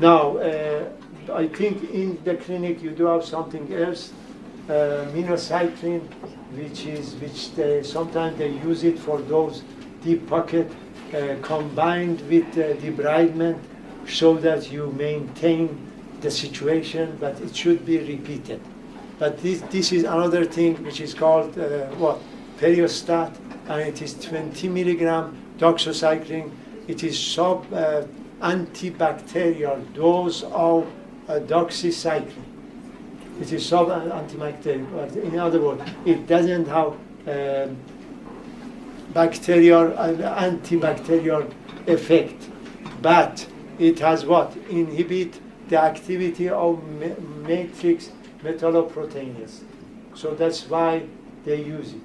Now, I think in the clinic you do have something else, minocycline, which sometimes they use it for those deep pocket, combined with debridement, so that you maintain the situation, but it should be repeated. But this is another thing which is called what? Periostat, and it is 20 milligram doxycycline. It is antibacterial dose of doxycycline. It is antibacterial. In other words, it doesn't have antibacterial effect, but it has what? Inhibit the activity of matrix metalloproteinase. So that's why they use it.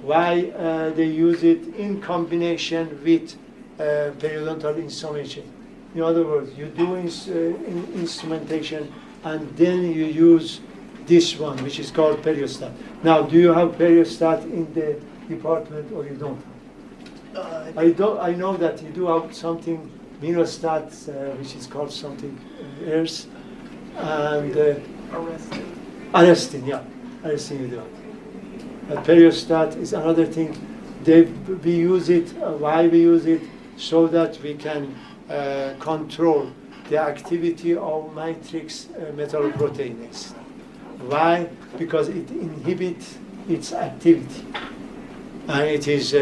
Why they use it in combination with periodontal instrumentation. In other words, you do instrumentation and then you use this one, which is called Periostat. Now, do you have Periostat in the department or you don't have? I know that you do have something, Minostat, which is called something else, and Arrestin, yeah, Arrestin you do have. Periostat is another thing. We use it, why we use it? So that we can control the activity of matrix metalloproteinase. Why? Because it inhibits its activity. And it is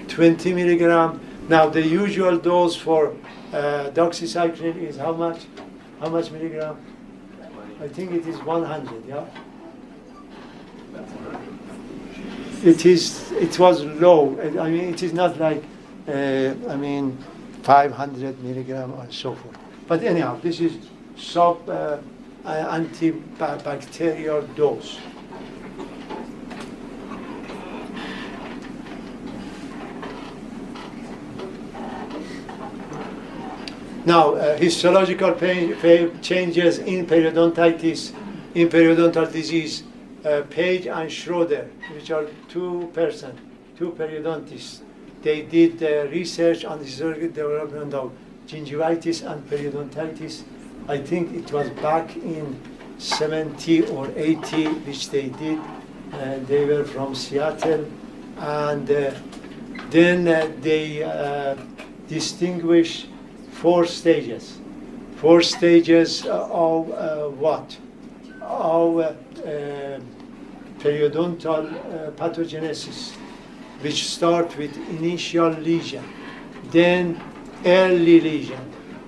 20 milligram. Now the usual dose for doxycycline is how much? How much milligram? I think it is 100, yeah? It was low. I mean, it is not like, 500 milligram and so forth. But anyhow, this is antibacterial dose. Now, histological changes in periodontitis, in periodontal disease. Page and Schroeder, which are two periodontists, they did research on the histological development of gingivitis and periodontitis. I think it was back in 70 or 80, which they did. They were from Seattle, and then they distinguished 4 stages. 4 stages of what? Of periodontal pathogenesis, which start with initial lesion, then early lesion,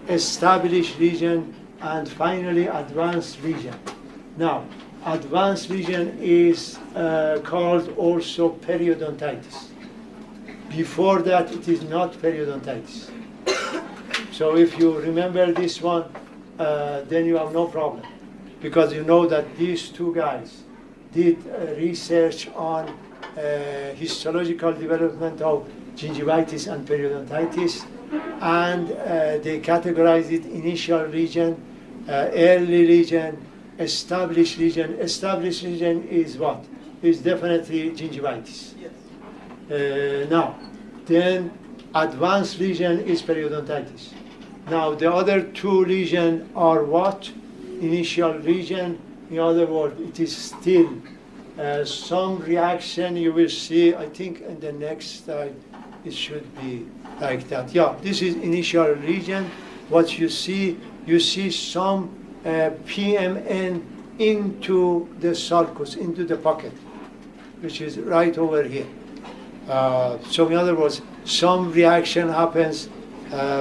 established lesion, and finally advanced lesion. Now, advanced lesion is called also periodontitis. Before that, it is not periodontitis. So if you remember this one, then you have no problem, because you know that these two guys did research on histological development of gingivitis and periodontitis, and they categorized it: initial lesion, early lesion, established lesion. Established lesion is what? Is definitely gingivitis. Now, then advanced lesion is periodontitis. Now, the other two lesions are what? Initial lesion. In other words, it is still some reaction. You will see, I think in the next slide, it should be like that. Yeah, this is initial lesion. What you see some PMN into the sulcus, into the pocket, which is right over here. So in other words, some reaction happens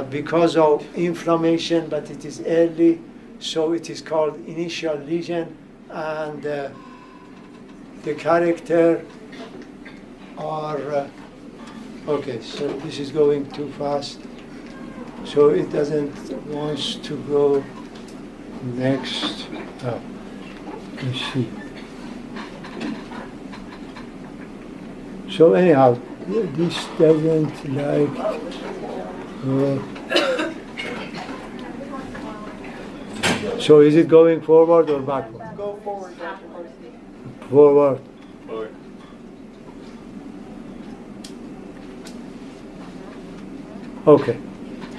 because of inflammation, but it is early, so it is called initial lesion, and the character are, okay, so this is going too fast, so it doesn't want to go next. Oh, let's see. So anyhow, this doesn't like. So is it going forward or backward? Go forward. Forward. Forward. Okay.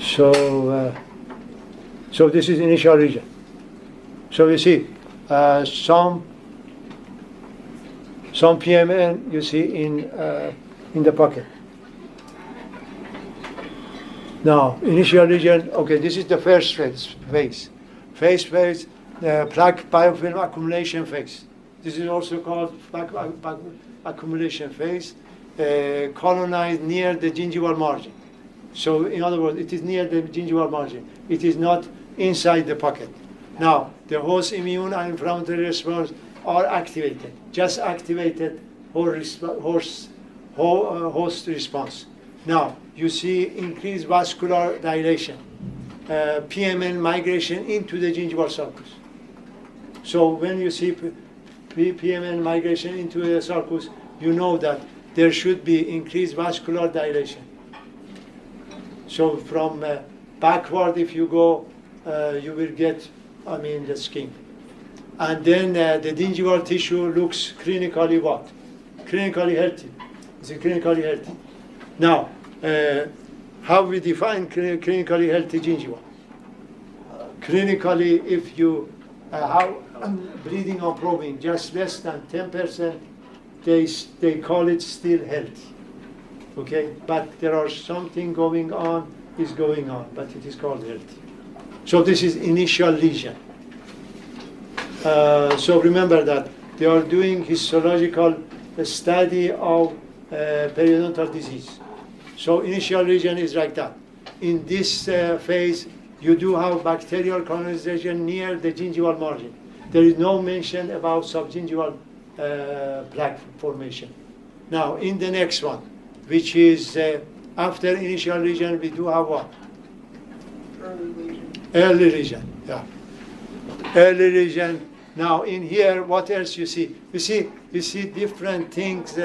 So so this is initial region. So you see some PMN you see in the pocket. Now, initial region, okay, this is the first phase. Phase, plaque biofilm accumulation phase. This is also called plaque accumulation phase, colonized near the gingival margin. So, in other words, it is near the gingival margin. It is not inside the pocket. Now, the host immune and inflammatory response are activated, just activated host response. Now, you see increased vascular dilation, PMN migration into the gingival sulcus. So when you see PMN migration into the sulcus, you know that there should be increased vascular dilation. So from backward, if you go, you will get, the skin. And then the gingival tissue looks clinically what? Clinically healthy. It's clinically healthy. Now, how we define clinically healthy gingiva? Clinically, if you have bleeding or probing just less than 10%, they call it still healthy. Okay, but there are something going on, but it is called healthy. So this is initial lesion. So remember that they are doing histological study of periodontal disease. So initial lesion is like that. In this phase, you do have bacterial colonization near the gingival margin. There is no mention about subgingival plaque formation. Now, in the next one, which is after initial lesion, we do have what? Early lesion. Early lesion, yeah. Early lesion. Now, in here, what else you see? You see different things.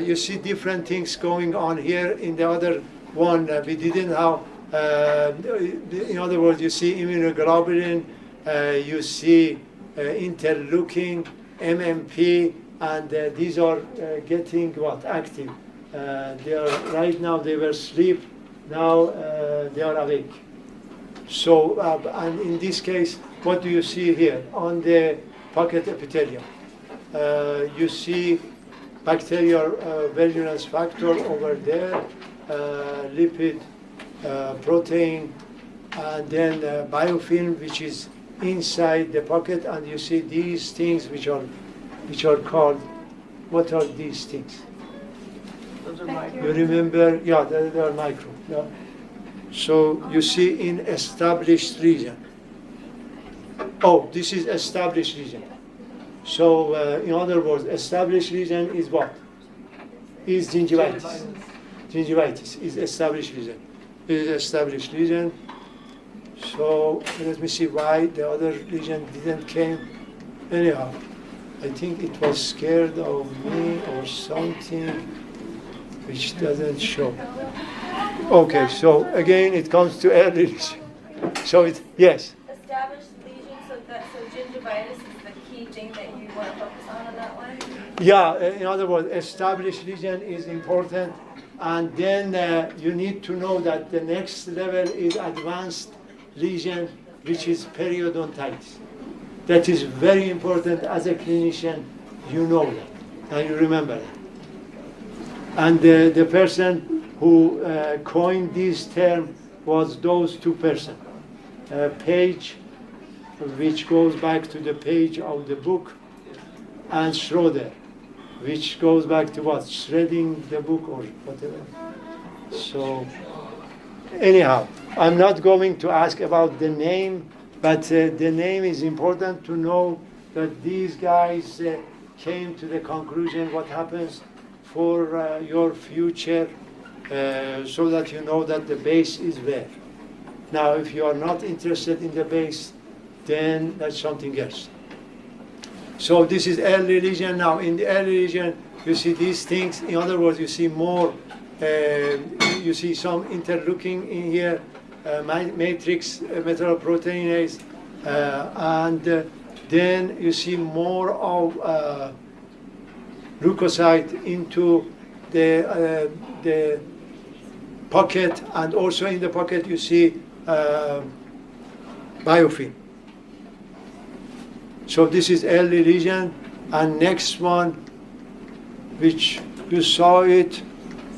You see different things going on here. In the other one, we didn't have. In other words, you see immunoglobulin, you see interleukin, MMP, and these are getting what? Active. They are right now. They were asleep. Now they are awake. So, and in this case, what do you see here on the pocket epithelium? You see bacterial virulence factor over there, lipid, protein, and then biofilm, which is inside the pocket, and you see these things which are called, what are these things? Those are micro. You remember? Yeah, they are micro. Yeah. So you see in established region. Oh, this is established region. So in other words, established region is what? Is gingivitis. Gingivitis is established region. Is established region. So let me see why the other region didn't came. Anyhow, I think it was scared of me or something, which doesn't show. Okay, so again it comes to early region. So it, yes. Established lesions, so gingivitis is the key thing that you want to focus on that one? Yeah, in other words, established region is important, and then you need to know that the next level is advanced lesion, which is periodontitis. That is very important as a clinician, you know that, and you remember that. And the person who coined this term was those two persons. Page, which goes back to the page of the book, and Schroeder, which goes back to what? Shredding the book or whatever. So, anyhow, I'm not going to ask about the name, but the name is important to know that these guys came to the conclusion what happens for your future, so that you know that the base is there. Now, if you are not interested in the base, then that's something else. So this is early lesion. Now, in the early lesion, you see these things. In other words, you see more, you see some interleukin in here, matrix metalloproteinase, and then you see more of leukocyte into the pocket, and also in the pocket you see biofilm. So this is early lesion, and next one, which you saw it,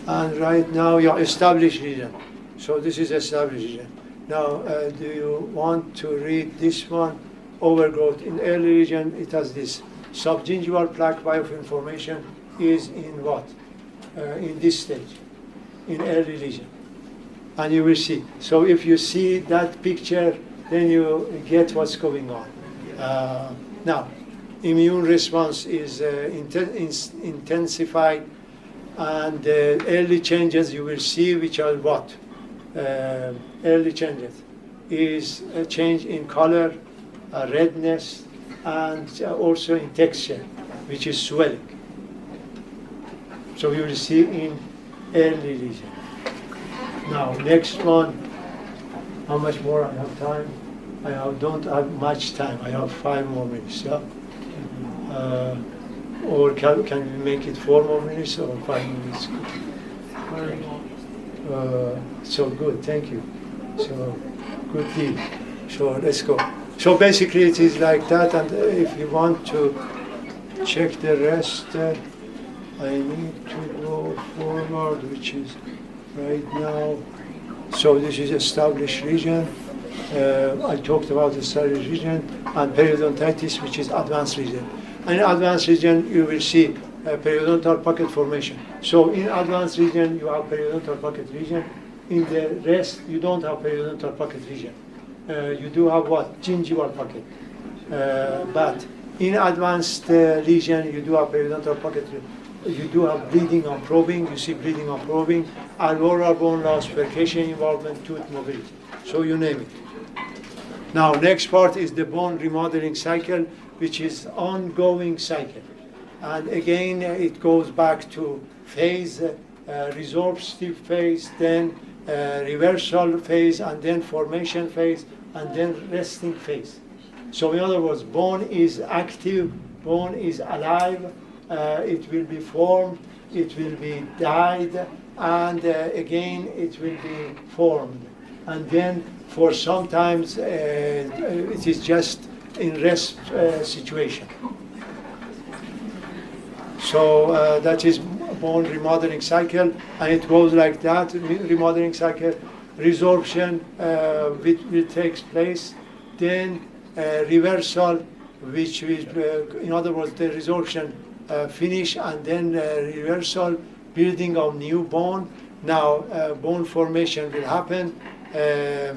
and right now, yeah, established lesion. So this is established lesion. Now, do you want to read this one? Overgrowth. In early lesion, it has this subgingival plaque biofilm formation is in what? In this stage, in early lesion. And you will see. So if you see that picture, then you get what's going on. Now, immune response is intensified, and early changes you will see, which are what? Early changes is a change in color, redness, and also in texture, which is swelling. So you will see in early lesion. Now, next one. How much more I have time? I don't have much time. I have 5 more minutes. Yeah? Or can we make it 4 more minutes or 5 minutes? So good, thank you. So good deal. So let's go. So basically it is like that, and if you want to check the rest, I need to go forward, which is right now. So this is established region. I talked about the established region, and periodontitis, which is advanced region. And in advanced region, you will see periodontal pocket formation. So in advanced region, you have periodontal pocket region. In the rest, you don't have periodontal pocket region. You do have what? Gingival pocket. But in advanced lesion, you do have periodontal pocket region. You do have bleeding on probing. You see bleeding on probing, alveolar bone loss, percussion involvement, tooth mobility. So you name it. Now, next part is the bone remodeling cycle, which is ongoing cycle. And again, it goes back to phase, resorptive phase, then reversal phase, and then formation phase, and then resting phase. So in other words, bone is active, bone is alive, it will be formed, it will be dyed, and again, it will be formed. And then for sometimes it is just in rest situation. So that is bone remodeling cycle, and it goes like that. Remodeling cycle, resorption will take place, then reversal, which is, in other words, the resorption finish and then reversal, building of new bone. Now bone formation will happen,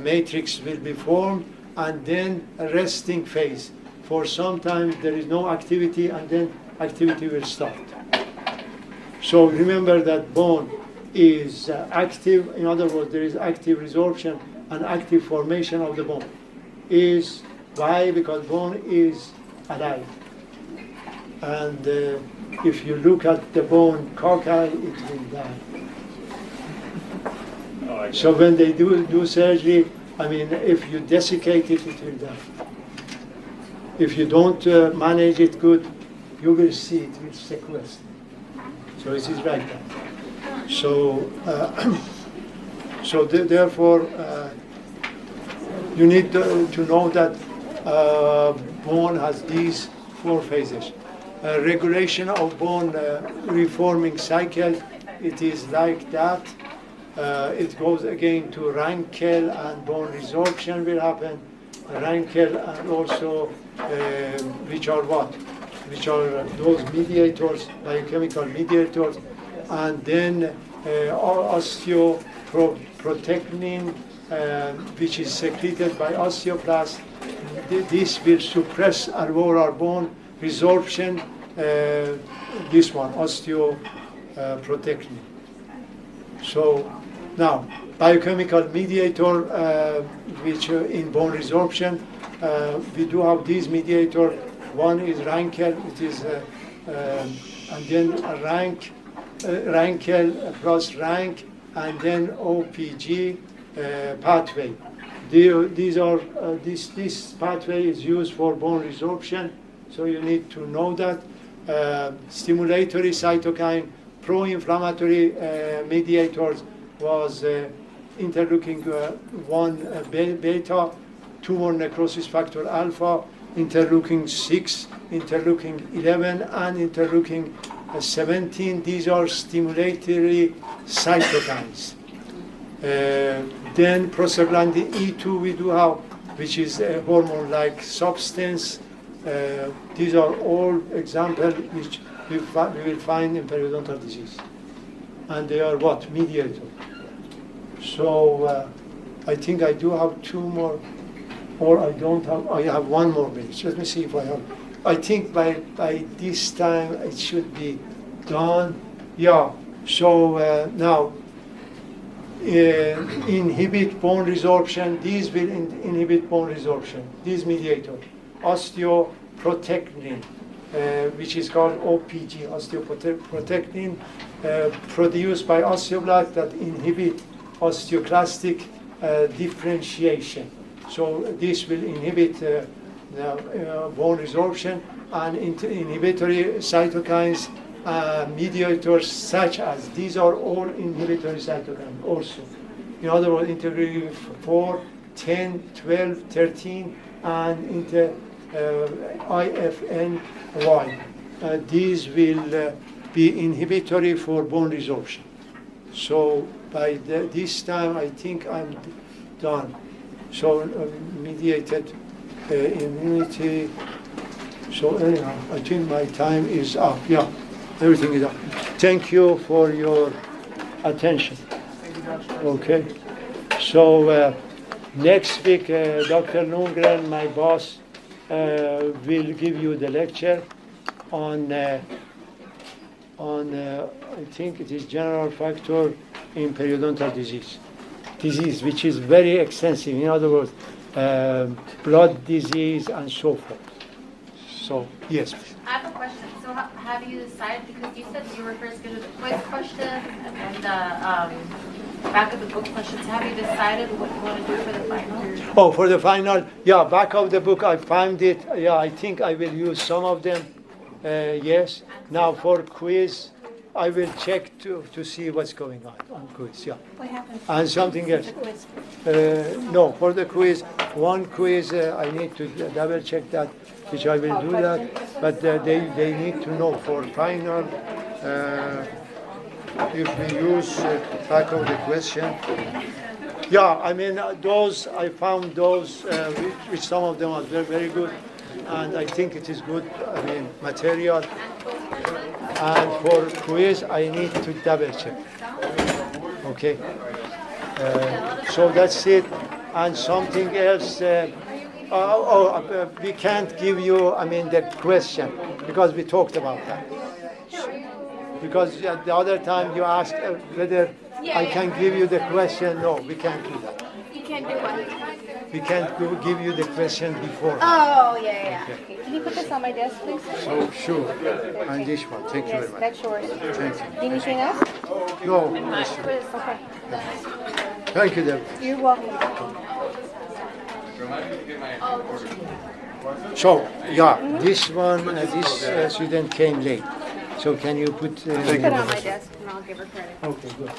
matrix will be formed, and then a resting phase. For some time there is no activity, and then activity will start. So remember that bone is active. In other words, there is active resorption and active formation of the bone. Is why? Because bone is alive. And if you look at the bone cockeye, it will die. So when they do surgery, I mean, if you desiccate it, it will die. If you don't manage it good, you will see it will sequester. So it is like that. So, therefore, you need to know that bone has these 4 phases. Regulation of bone reforming cycle, it is like that. It goes again to Rankel, and bone resorption will happen. Rankel, and also which are what? Which are those mediators, biochemical mediators, and then osteoprotectin, which is secreted by osteoblast. This will suppress alveolar bone resorption. This one, osteoprotectin. So now, biochemical mediator, which in bone resorption, we do have these mediator. One is Rankel, it is, and then Rankel plus rank, and then OPG pathway. This pathway is used for bone resorption, so you need to know that. Stimulatory cytokine, pro-inflammatory mediators was interleukin 1 beta, tumor necrosis factor alpha, interleukin 6, interleukin 11, and interleukin 17. These are stimulatory cytokines. Then prostaglandin E2 we do have, which is a hormone-like substance. These are all examples which we will find in periodontal disease. And they are what? Mediator. So I think I do have 2 more, or I don't have, I have 1 more minute. Let me see if I have. I think by this time it should be done. Yeah, so now, inhibit bone resorption. These will inhibit bone resorption. These mediator, osteoprotectin, which is called OPG, osteoprotectin, produced by osteoblasts that inhibit osteoclastic differentiation. So this will inhibit bone resorption, and inhibitory cytokines, mediators such as, these are all inhibitory cytokines also. In other words, interleukin 4, 10, 12, 13, and IFNY. These will be inhibitory for bone resorption. So by this time, I think I'm done. So mediated immunity. So anyhow, I think my time is up. Yeah, everything is up. Thank you for your attention. Okay. So next week, Dr. Lundgren, my boss, will give you the lecture on I think it is general factor in periodontal disease, which is very extensive. In other words, blood disease and so forth. So, yes. I have a question. So have you decided, because you said you were first going to do the quiz questions and then the back of the book questions, have you decided what you want to do for the final? Oh, for the final, yeah, back of the book, I found it. Yeah, I think I will use some of them. Yes. Now for quiz, I will check to see what's going on quiz, yeah. What happens? And something else. No, for the quiz, one quiz, I need to double check that, which I will do that. But they need to know for final, if we use back of the question, Yeah, I mean, those, I found those, which some of them are very, very good. And I think it is good, I mean, material. And for quiz, I need to double check. Okay? So that's it. And something else, we can't give you, I mean, the question, because we talked about that. Because the other time you asked whether I can give you the question. No, we can't do that. You can't do what? We can't give you the question before. Oh, yeah. Okay. Can you put this on my desk, please? So, sure. And this one. Thank you Yes, very much. that's yours. Thank you. Need anything else? No, Okay. thank you, Deb. You're welcome. So, yeah, this one, this student came late. So can you put... Put it on my desk and I'll give her credit. Okay, good.